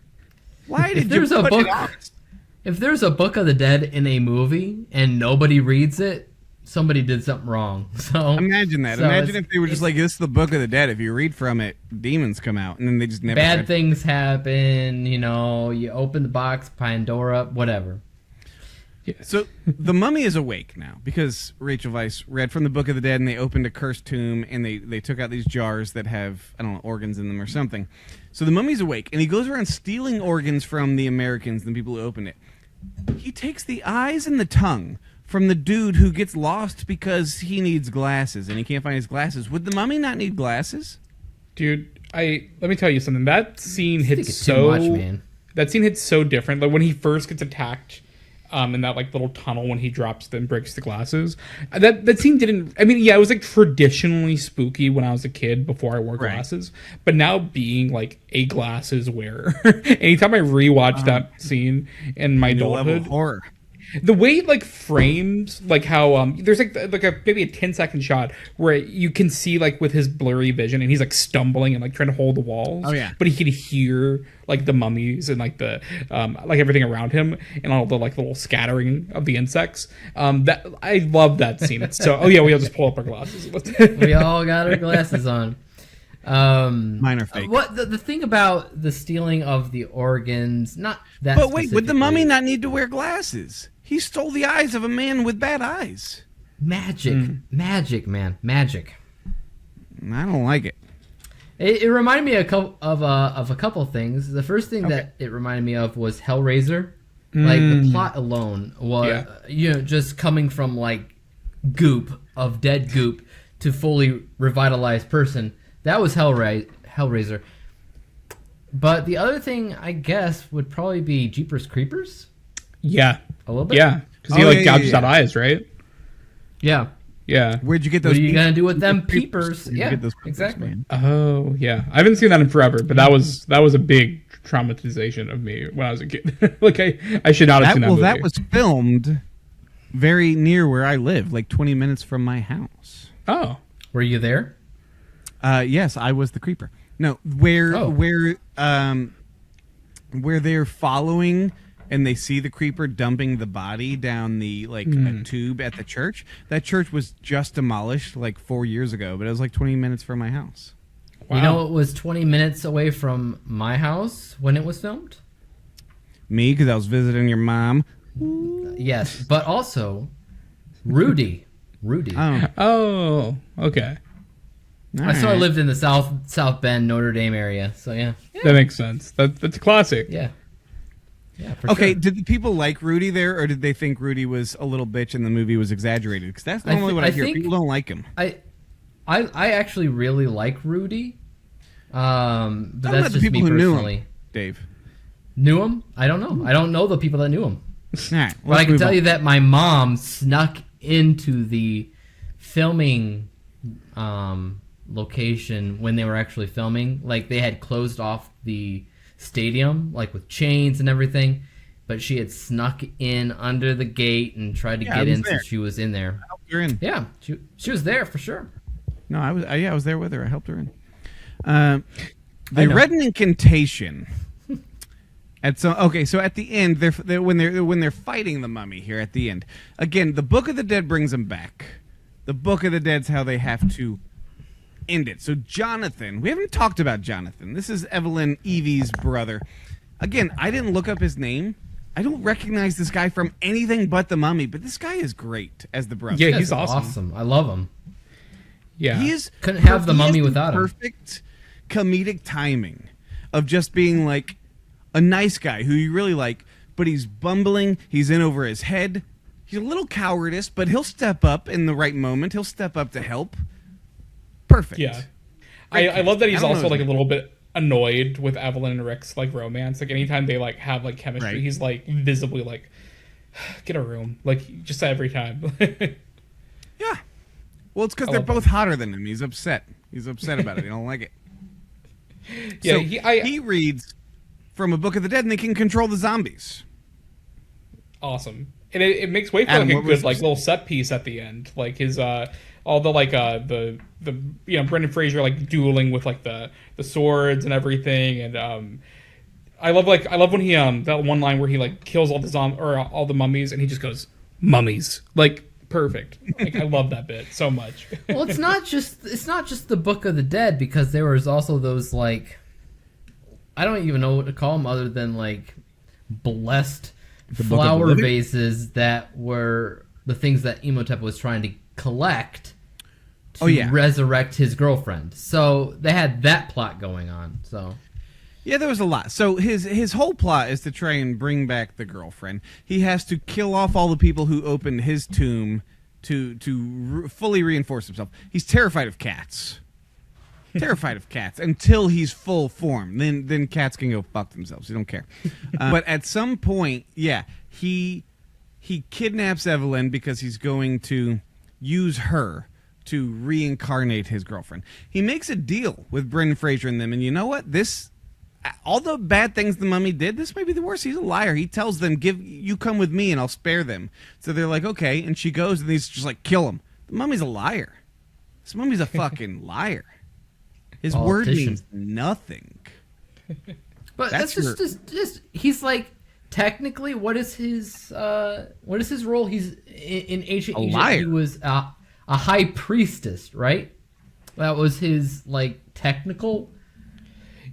Why did you put it out?
If there's a Book of the Dead in a movie and nobody reads it, somebody did something wrong. So
imagine that. Imagine if they were just like, "This is the Book of the Dead. If you read from it, demons come out," and then they just never.
Bad things happen. You open the box, Pandora, whatever.
Yeah. So the mummy is awake now because Rachel Weisz read from the Book of the Dead, and they opened a cursed tomb, and they took out these jars that have, I don't know, organs in them or something. So the mummy's awake, and he goes around stealing organs from the Americans and the people who opened it. He takes the eyes and the tongue from the dude who gets lost because he needs glasses and he can't find his glasses. Would the mummy not need glasses?
Dude, let me tell you something. That scene hits
so much, man.
That scene hits so different. Like when he first gets attacked in that like little tunnel when he drops and breaks the glasses. That scene didn't. I mean, yeah, it was like traditionally spooky when I was a kid before I wore glasses. But now being like a glasses wearer, anytime I rewatch that scene in my adulthood,
horror.
The way it like frames, like how there's like maybe a 10-second shot where you can see like with his blurry vision and he's like stumbling and like trying to hold the walls.
Oh yeah.
But he can hear like the mummies and like the like everything around him and all the like little scattering of the insects. That I love that scene. It's so we all just pull up our glasses.
We all got our glasses on.
Mine are fake.
What the thing about the stealing of the organs? Not that.
But wait, would the mummy not need to wear glasses? He stole the eyes of a man with bad eyes.
Magic, man, magic.
I don't like it.
It reminded me of a couple of things. The first thing that it reminded me of was Hellraiser. Like the plot alone was, just coming from like dead goop to fully revitalized person. That was Hellraiser. But the other thing, I guess, would probably be Jeepers Creepers.
Yeah.
A little bit?
Yeah. Because he gouges out eyes, right?
Yeah.
Yeah.
Where'd you get those?
What are you going to do with them peepers? Yeah,
get those
exactly.
Man?
Oh, yeah. I haven't seen that in forever, but that was a big traumatization of me when I was a kid. Like, I should not have seen that movie.
That was filmed very near where I live, like 20 minutes from my house.
Oh.
Were you there?
Yes, I was the creeper. No, where they're following and they see the creeper dumping the body down the a tube at the church. That church was just demolished like 4 years ago, but it was like 20 minutes from my house.
Wow. You know, it was 20 minutes away from my house when it was filmed.
Me, because I was visiting your mom.
Yes, but also Rudy.
Oh, okay.
I lived in the South Bend, Notre Dame area, so yeah.
That makes sense. That's a classic.
Yeah. Yeah, for
okay,
sure.
Did the people like Rudy there, or did they think Rudy was a little bitch and the movie was exaggerated? Because that's normally what I hear. People don't like him.
I actually really like Rudy, but that's just
people
me
who
personally.
Knew him, Dave.
Knew him? I don't know. I don't know the people that knew him.
All right,
but I can tell you that my mom snuck into the filming location when they were actually filming. Like, they had closed off the stadium, like with chains and everything, but she had snuck in under the gate and tried to get in since she was in there.
I helped her in.
Yeah, she was there for sure.
No, I was there with her. I helped her in. They read an incantation. So at the end, when they're fighting the mummy here at the end, again, the Book of the Dead brings them back. The Book of the Dead's how they have to end it. So Jonathan, we haven't talked about Jonathan. This is Evelyn Evie's brother. Again, I didn't look up his name. I don't recognize this guy from anything but The Mummy, but this guy is great as the brother.
Yeah, he's awesome.
I love him.
Yeah.
Couldn't have The Mummy without him.
Perfect comedic timing of just being like a nice guy who you really like, but he's bumbling, he's in over his head. He's a little cowardice, but he'll step up in the right moment. He'll step up to help. Perfect.
Yeah. I love that he's also like a little bit annoyed with Evelyn and Rick's like romance. Like anytime they like have like chemistry, he's like visibly like, get a room. Like just every time.
Yeah. Well, it's because they're both hotter than him. He's upset. He's upset about it. He don't like it.
Yeah.
So he reads from a Book of the Dead and they can control the zombies.
Awesome. And it makes way for like a good like little set piece at the end. Like his all the like the Brendan Fraser like dueling with like the swords and everything, and I love when he that one line where he like kills all the mummies and he just goes mummies, like perfect. Like I love that bit so much.
Well, it's not just the Book of the Dead, because there was also those like, I don't even know what to call them other than like blessed flower vases that were the things that Imhotep was trying to collect to resurrect his girlfriend. So they had that plot going on. So
yeah, there was a lot. So his whole plot is to try and bring back the girlfriend. He has to kill off all the people who opened his tomb to fully reinforce himself. He's terrified of cats. Terrified of cats until he's full form. Then cats can go fuck themselves. You don't care. But at some point, he kidnaps Evelyn because he's going to use her to reincarnate his girlfriend. He makes a deal with Brendan Fraser and them, and you know what? All the bad things the mummy did, this may be the worst. He's a liar. He tells them, you come with me and I'll spare them. So they're like, okay, and she goes and he's just like, kill him. The mummy's a liar. This mummy's a fucking liar. His word means nothing.
But that's just he's like, technically, what is his role? He's in ancient Egypt. He was a high priestess, right? That was his like technical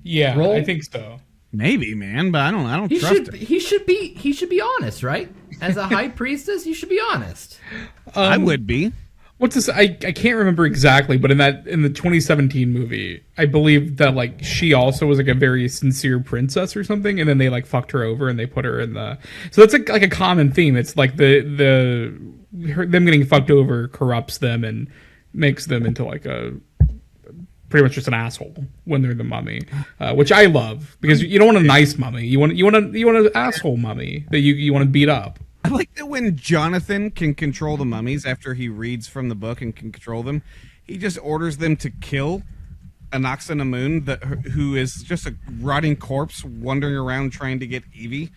role?
I think so.
Maybe, man, but I don't trust him.
He should be honest, right? As a high priestess, he should be honest.
I would be.
What's this? I can't remember exactly, but in the 2017 movie, I believe that like she also was like a very sincere princess or something, and then they like fucked her over and they put her in the. So that's like a common theme. It's like them getting fucked over corrupts them and makes them into like a pretty much just an asshole when they're the mummy, which I love because you don't want a nice mummy. You want an asshole mummy that you want to beat up.
I like that when Jonathan can control the mummies after he reads from the book and can control them, he just orders them to kill Anaxanamun, who is just a rotting corpse wandering around trying to get Evie.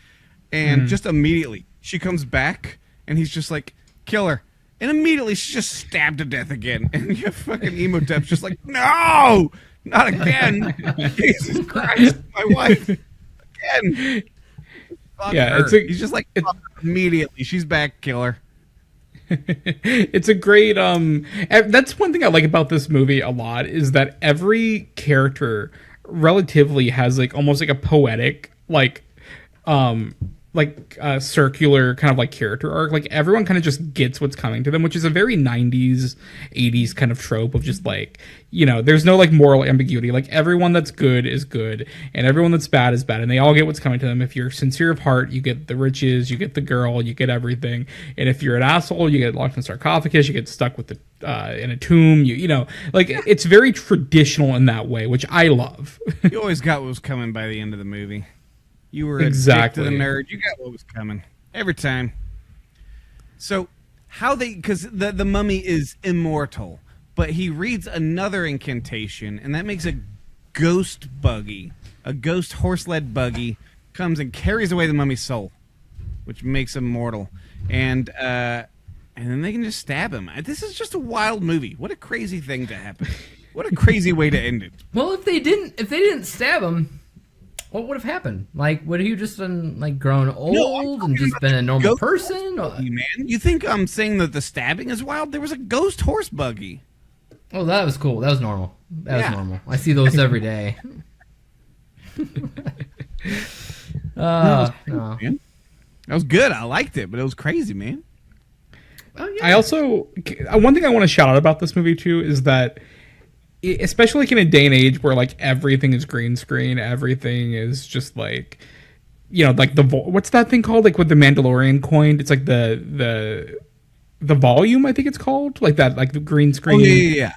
And just immediately, she comes back, and he's just like, kill her. And immediately, she's just stabbed to death again. And you have fucking Emotep's just like, no! Not again! Jesus Christ, my wife! Again! He's just like immediately. She's back, killer.
It's a great. That's one thing I like about this movie a lot is that every character relatively has like almost like a poetic circular kind of like character arc. Like everyone kind of just gets what's coming to them, which is a very 90s 80s kind of trope of just like, there's no like moral ambiguity. Like everyone that's good is good and everyone that's bad is bad, and they all get what's coming to them. If you're sincere of heart, you get the riches, you get the girl, you get everything. And if you're an asshole, you get locked in a sarcophagus, you get stuck with in a tomb. It's very traditional in that way, which I love.
You always got what was coming by the end of the movie. You were exactly the nerd. You got what was coming every time. So because the mummy is immortal, but he reads another incantation, and that makes a ghost horse-led buggy, comes and carries away the mummy's soul, which makes him mortal. And then they can just stab him. This is just a wild movie. What a crazy thing to happen. What a crazy way to end it.
Well, if they didn't stab him, what would have happened? Like, would he just been like grown old and just been a normal person?
Man, you think I'm saying that the stabbing is wild? There was a ghost horse buggy.
Oh, that was cool. That was normal. That was normal. I see those every day.
No. That was good. I liked it, but it was crazy, man.
Oh, yeah. I also one thing I want to shout out about this movie too is that, especially like in a day and age where like everything is green screen, everything is just like, like what's that thing called? Like with the Mandalorian coined, it's like the volume, I think it's called, like that, like the green screen.
Oh, yeah.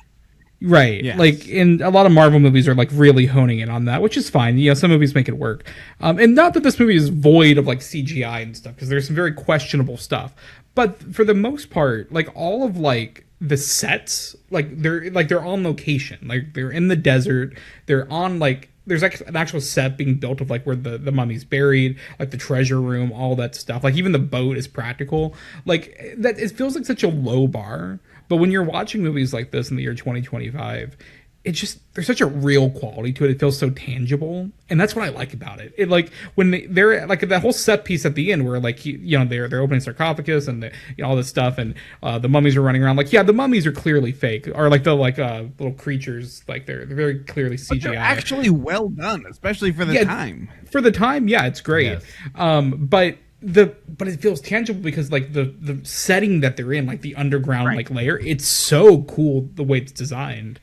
Right. Yes. Like in a lot of Marvel movies are like really honing in on that, which is fine. Some movies make it work. And not that this movie is void of like CGI and stuff, because there's some very questionable stuff. But for the most part, like all of like the sets, they're on location. Like they're in the desert. They're on like there's like an actual set being built of like where the mummy's buried, like the treasure room, all that stuff. Like even the boat is practical. Like that, it feels like such a low bar. But when you're watching movies like this in the year 2025, it's just, there's such a real quality to it. It feels so tangible, and that's what I like about it. It like when they're like that whole set piece at the end where like they're opening sarcophagus and all this stuff, and the mummies are running around. Like the mummies are clearly fake, or like the little creatures, like they're very clearly CGI. But they're
actually well done, especially for the time.
For the time, yeah, it's great. Yes. But it feels tangible because like the setting that they're in, like the underground like layer, it's so cool the way it's designed.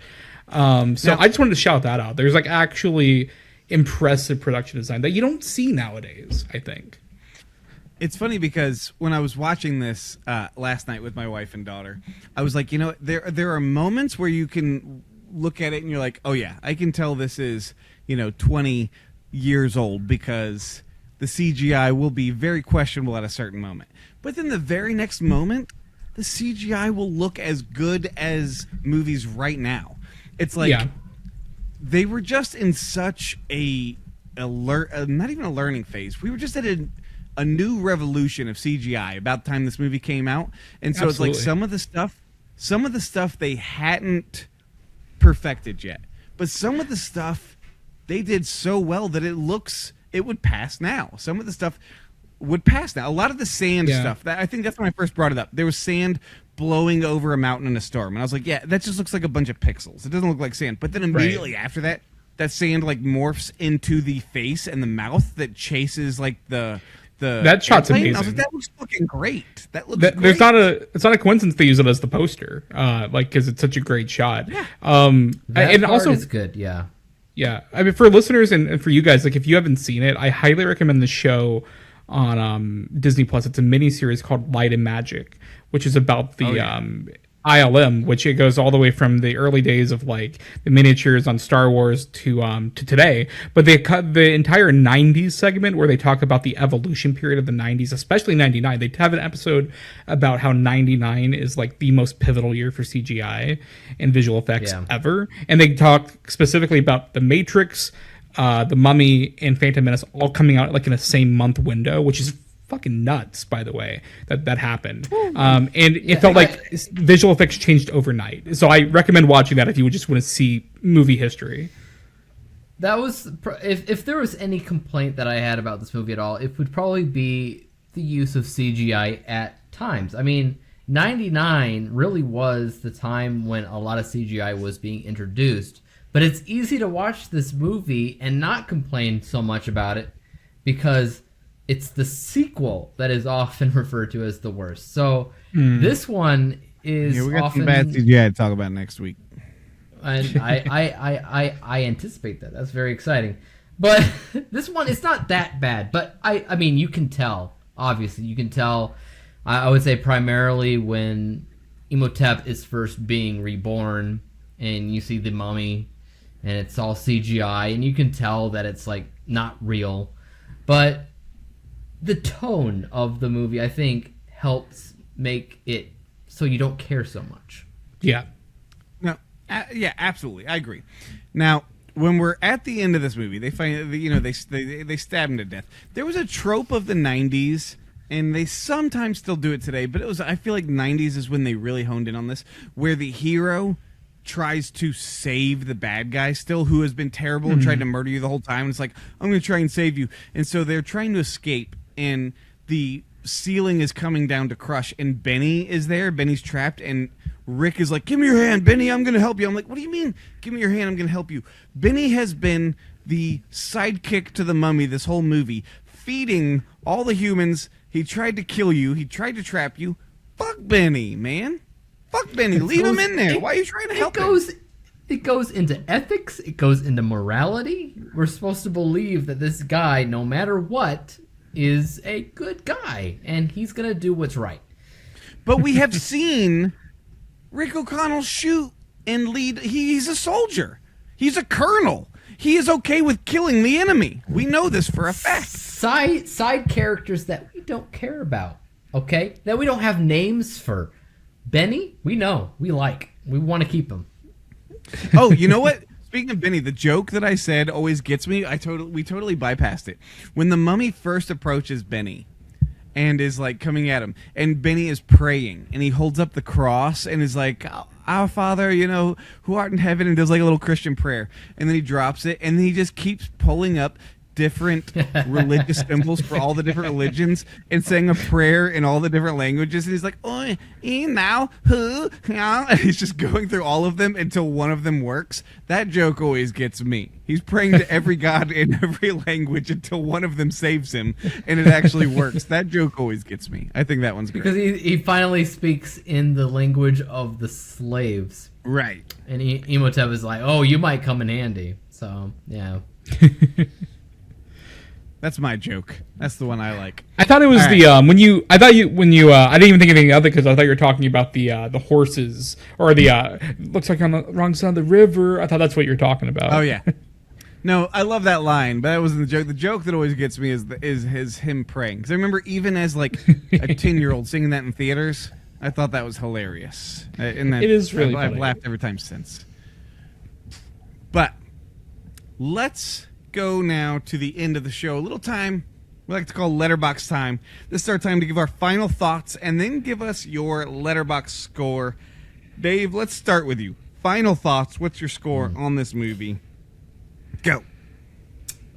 I just wanted to shout that out. There's like actually impressive production design that you don't see nowadays, I think.
It's funny because when I was watching this last night with my wife and daughter, I was like, there are moments where you can look at it and you're like, oh yeah, I can tell this is 20 years old because the CGI will be very questionable at a certain moment. But then the very next moment, the CGI will look as good as movies right now. It's like they were just in such not even a learning phase. We were just at a new revolution of CGI about the time this movie came out. And so It's like some of the stuff they hadn't perfected yet. But some of the stuff they did so well that it would pass now. Some of the stuff would pass now. A lot of the sand stuff, I think that's when I first brought it up. There was sand blowing over a mountain in a storm. And I was like, yeah, that just looks like a bunch of pixels. It doesn't look like sand. But then immediately after that sand like morphs into the face and the mouth that chases like that shot's airplane. Amazing. I was like, that looks fucking great. That looks great.
It's not a coincidence they use it as the poster, because it's such a great shot.
Yeah. And also it's good. Yeah.
Yeah. I mean, for listeners and for you guys, like if you haven't seen it, I highly recommend the show on Disney Plus. It's a mini series called Light and Magic, which is about the ILM, which it goes all the way from the early days of like the miniatures on Star Wars to today. But they cut the entire 90s segment where they talk about the evolution period of the 90s, especially 99. They have an episode about how 99 is like the most pivotal year for CGI and visual effects ever. And they talk specifically about The Matrix, The Mummy, and Phantom Menace all coming out like in the same month window, which is fucking nuts, by the way, that happened. And it felt like visual effects changed overnight. So I recommend watching that if you just want to see movie history.
That was, if there was any complaint that I had about this movie at all, it would probably be the use of CGI at times. I mean, 99 really was the time when a lot of CGI was being introduced. But it's easy to watch this movie and not complain so much about it because it's the sequel that is often referred to as the worst. So this one is
we got
often
some bad CGI to talk about next week.
And I anticipate that. That's very exciting. But this one, it's not that bad. But I mean, you can tell. Obviously, you can tell. I would say primarily when Imhotep is first being reborn, and you see the mummy, and it's all CGI, and you can tell that it's like not real. But the tone of the movie, I think, helps make it so you don't care so much.
Yeah.
No. Yeah, absolutely. I agree. Now, when we're at the end of this movie, they find they stab him to death. There was a trope of the 90s, and they sometimes still do it today, but I feel like 90s is when they really honed in on this, where the hero tries to save the bad guy still, who has been terrible and tried to murder you the whole time. And it's like, I'm going to try and save you. And so they're trying to escape, and the ceiling is coming down to crush, and Benny is there. Benny's trapped, and Rick is like, give me your hand, Benny, I'm going to help you. I'm like, what do you mean, give me your hand, I'm going to help you? Benny has been the sidekick to the mummy this whole movie, feeding all the humans. He tried to kill you. He tried to trap you. Fuck Benny, man. Fuck Benny. Leave him in there. Why are you trying to help him?
It goes into ethics. It goes into morality. We're supposed to believe that this guy, no matter what, is a good guy, and he's going to do what's right.
But we have seen Rick O'Connell shoot and lead. He's a soldier. He's a colonel. He is okay with killing the enemy. We know this for a fact.
Side characters that we don't care about, okay? That we don't have names for. Benny, we know. We like. We want to keep him.
Oh, you know what? Speaking of Benny, the joke that I said always gets me. We totally bypassed it. When the mummy first approaches Benny and is like coming at him, and Benny is praying, and he holds up the cross and is like, our Father, who art in heaven, and does like a little Christian prayer, and then he drops it, and then he just keeps pulling up different religious symbols for all the different religions and saying a prayer in all the different languages, and he's like, oi, now, who, and he's just going through all of them until one of them works. That joke always gets me. He's praying to every god in every language until one of them saves him, and it actually works. That joke always gets me. I think that one's great.
Because he finally speaks in the language of the slaves.
Right.
And Imhotep is like, oh, you might come in handy. So, yeah.
That's my joke. That's the one I like.
I thought it was I didn't even think anything of it because I thought you were talking about the horses or looks like on the wrong side of the river. I thought that's what you're talking about.
Oh yeah. No, I love that line, but that wasn't the joke. The joke that always gets me is him praying. Because I remember even as like a 10-year-old singing that in theaters, I thought that was hilarious. And then
it is really
I've
funny.
laughed every time since. But let's go now to the end of the show. A little time we like to call Letterboxd time. This is our time to give our final thoughts and then give us your Letterboxd score. Dave, let's start with you. Final thoughts. What's your score on this movie? Go.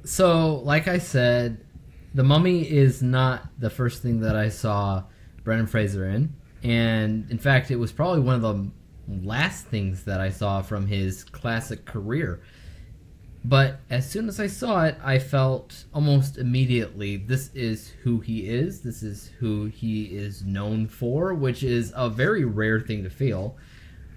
So, like I said, The Mummy is not the first thing that I saw Brendan Fraser in. And, in fact, it was probably one of the last things that I saw from his classic career. But as soon as I saw it, I felt almost immediately, this is who he is. This is who he is known for, which is a very rare thing to feel.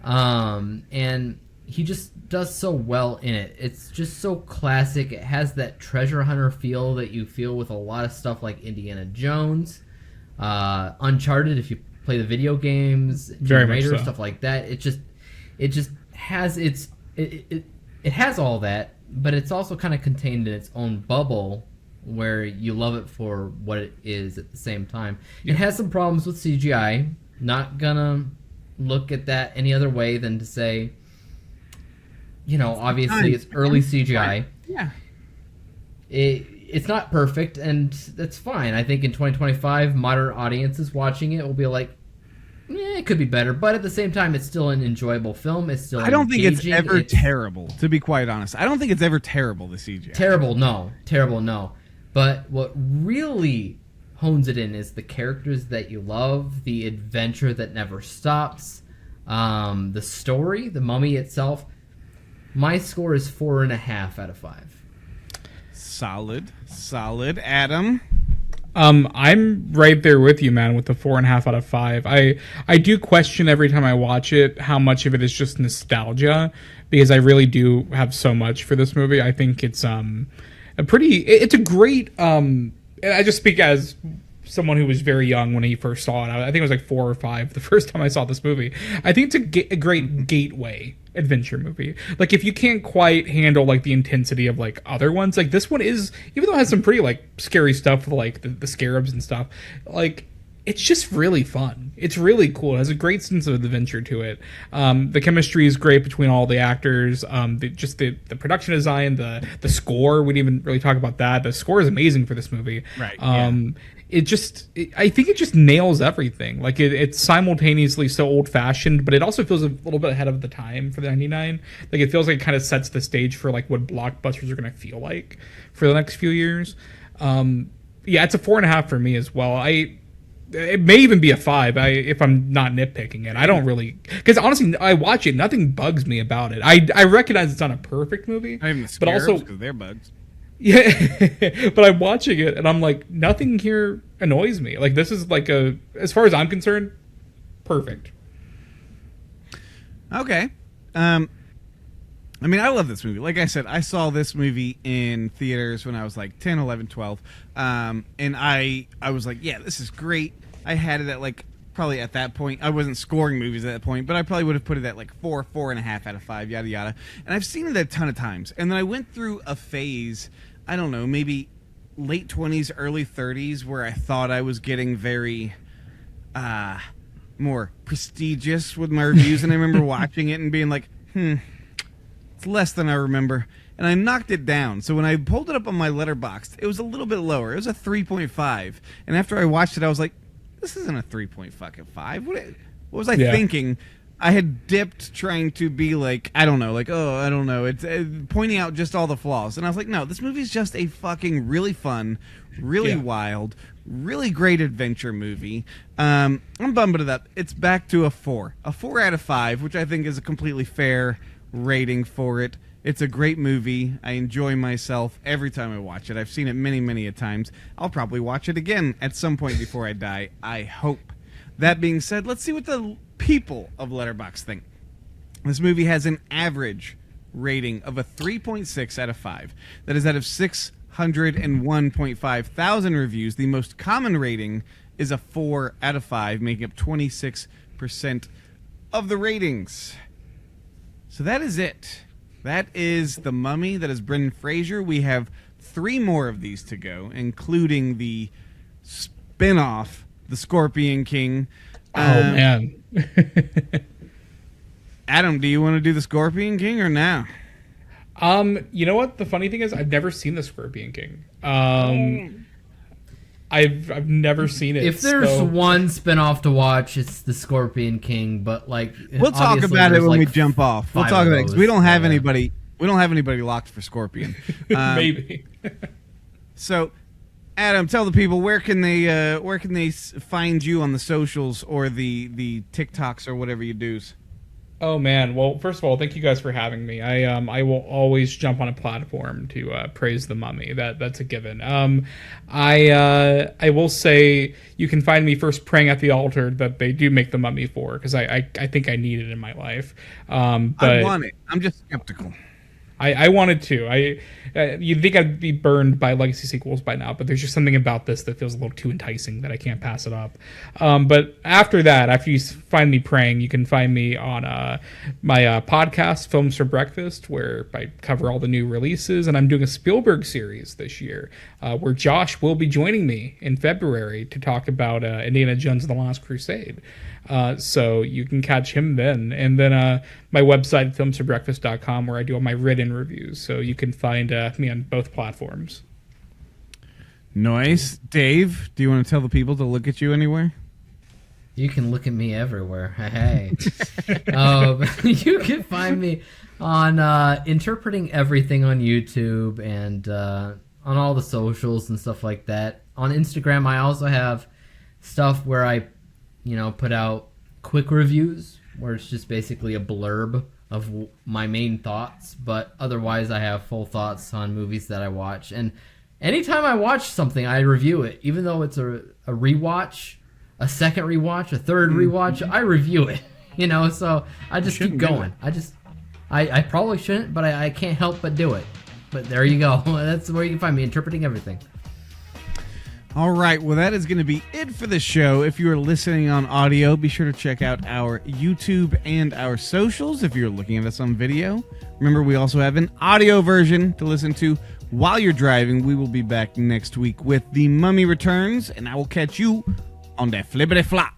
And he just does so well in it. It's just so classic. It has that treasure hunter feel that you feel with a lot of stuff like Indiana Jones, Uncharted, if you play the video games,
Very much
Raider,
so.
stuff like that. It just has it has all that, but it's also kind of contained in its own bubble where you love it for what it is at the same time. It has some problems with CGI. Not gonna look at that any other way than to say, obviously it's early CGI.
Yeah.
It's not perfect, and that's fine. I think in 2025, modern audiences watching it will be like, it could be better. But at the same time, it's still an enjoyable film. It's still
I don't think it's
engaging.
ever terrible, to be quite honest. I don't think it's ever terrible, the CGI.
Terrible, no. But what really hones it in is the characters that you love, the adventure that never stops, the story, the Mummy itself. My score is 4.5 out of 5.
Solid. Adam?
I'm right there with you, man, with the 4.5 out of 5. I do question every time I watch it how much of it is just nostalgia, because I really do have so much for this movie. I think it's it's a great and I just speak as someone who was very young when he first saw it. I think it was like 4 or 5 the first time I saw this movie. I think it's a great gateway adventure movie. Like, if you can't quite handle like the intensity of like other ones, like this one is, even though it has some pretty like scary stuff with like the scarabs and stuff, like it's just really fun. It's really cool. It has a great sense of adventure to it. The chemistry is great between all the actors. The production design, the score, we didn't even really talk about that. The score is amazing for this movie.
Right.
I think it just nails everything. Like it's simultaneously so old fashioned, but it also feels a little bit ahead of the time for the 99. Like it feels like it kind of sets the stage for like what blockbusters are going to feel like for the next few years. It's a 4.5 for me as well. It may even be a 5 if I'm not nitpicking it. I don't really, because honestly, I watch it. Nothing bugs me about it. I recognize it's not a perfect movie,
but also because they're bugs.
Yeah, but I'm watching it and I'm like, nothing here annoys me. Like this is like as far as I'm concerned, perfect.
Okay. I mean, I love this movie. Like I said, I saw this movie in theaters when I was like 10, 11, 12. And I was like, yeah, this is great. I had it at like, probably at that point, I wasn't scoring movies at that point, but I probably would have put it at like 4.5 out of 5, yada, yada. And I've seen it a ton of times. And then I went through a phase, I don't know, maybe late 20s, early 30s, where I thought I was getting very more prestigious with my reviews. And I remember watching it and being like, it's less than I remember. And I knocked it down. So when I pulled it up on my Letterboxd, it was a little bit lower. It was a 3.5. And after I watched it, I was like, this isn't a 3.5. What was I thinking? I had dipped trying to be like, I don't know. It's pointing out just all the flaws. And I was like, no, this movie's just a fucking really fun, really wild, really great adventure movie. I'm bumping it up. It's back to a 4. A 4 out of 5, which I think is a completely fair rating for it. It's a great movie. I enjoy myself every time I watch it. I've seen it many, many a times. I'll probably watch it again at some point before I die, I hope. That being said, let's see what the people of Letterboxd think. This movie has an average rating of a 3.6 out of 5. That is out of 6 101.5 thousand reviews. The most common rating is a 4 out of 5, making up 26% of the ratings. So that is it. That is The Mummy. That is Brendan Fraser. We have 3 more of these to go, including the spin-off, The Scorpion King.
Man.
Adam, do you want to do The Scorpion King or no?
You know what? The funny thing is, I've never seen The Scorpion King. I've never seen it.
If there's one spinoff to watch, it's The Scorpion King. But like,
we'll talk about it when we jump off. We'll talk about it because we don't have anybody. We don't have anybody locked for Scorpion.
Maybe.
So, Adam, tell the people where can they find you on the socials or the TikToks or whatever you do.
Oh man! Well, first of all, thank you guys for having me. I will always jump on a platform to praise The Mummy. That's a given. I will say you can find me first praying at the altar that they do make The Mummy 4 because I think I need it in my life. But
I want it. I'm just skeptical.
I wanted to. You'd think I'd be burned by legacy sequels by now, but there's just something about this that feels a little too enticing that I can't pass it up. But after that, after you find me praying, you can find me on my podcast, Films for Breakfast, where I cover all the new releases, and I'm doing a Spielberg series this year, where Josh will be joining me in February to talk about Indiana Jones and the Last Crusade. So you can catch him then. And then my website, filmsforbreakfast.com, where I do all my written reviews. So you can find me on both platforms.
Nice. Dave, do you want to tell the people to look at you anywhere?
You can look at me everywhere. Hey. You can find me on Interpreting Everything on YouTube and on all the socials and stuff like that. On Instagram, I also have stuff where I put out quick reviews where it's just basically a blurb of my main thoughts, but otherwise I have full thoughts on movies that I watch. And anytime I watch something, I review it, even though it's a rewatch, a second rewatch, a third rewatch, I review it, so I just keep going. I probably shouldn't, but I can't help but do it. But there you go. That's where you can find me, Interpreting Everything.
All right, well, that is going to be it for the show. If you are listening on audio, be sure to check out our YouTube and our socials if you're looking at us on video. Remember, we also have an audio version to listen to while you're driving. We will be back next week with The Mummy Returns, and I will catch you on that flippity flop.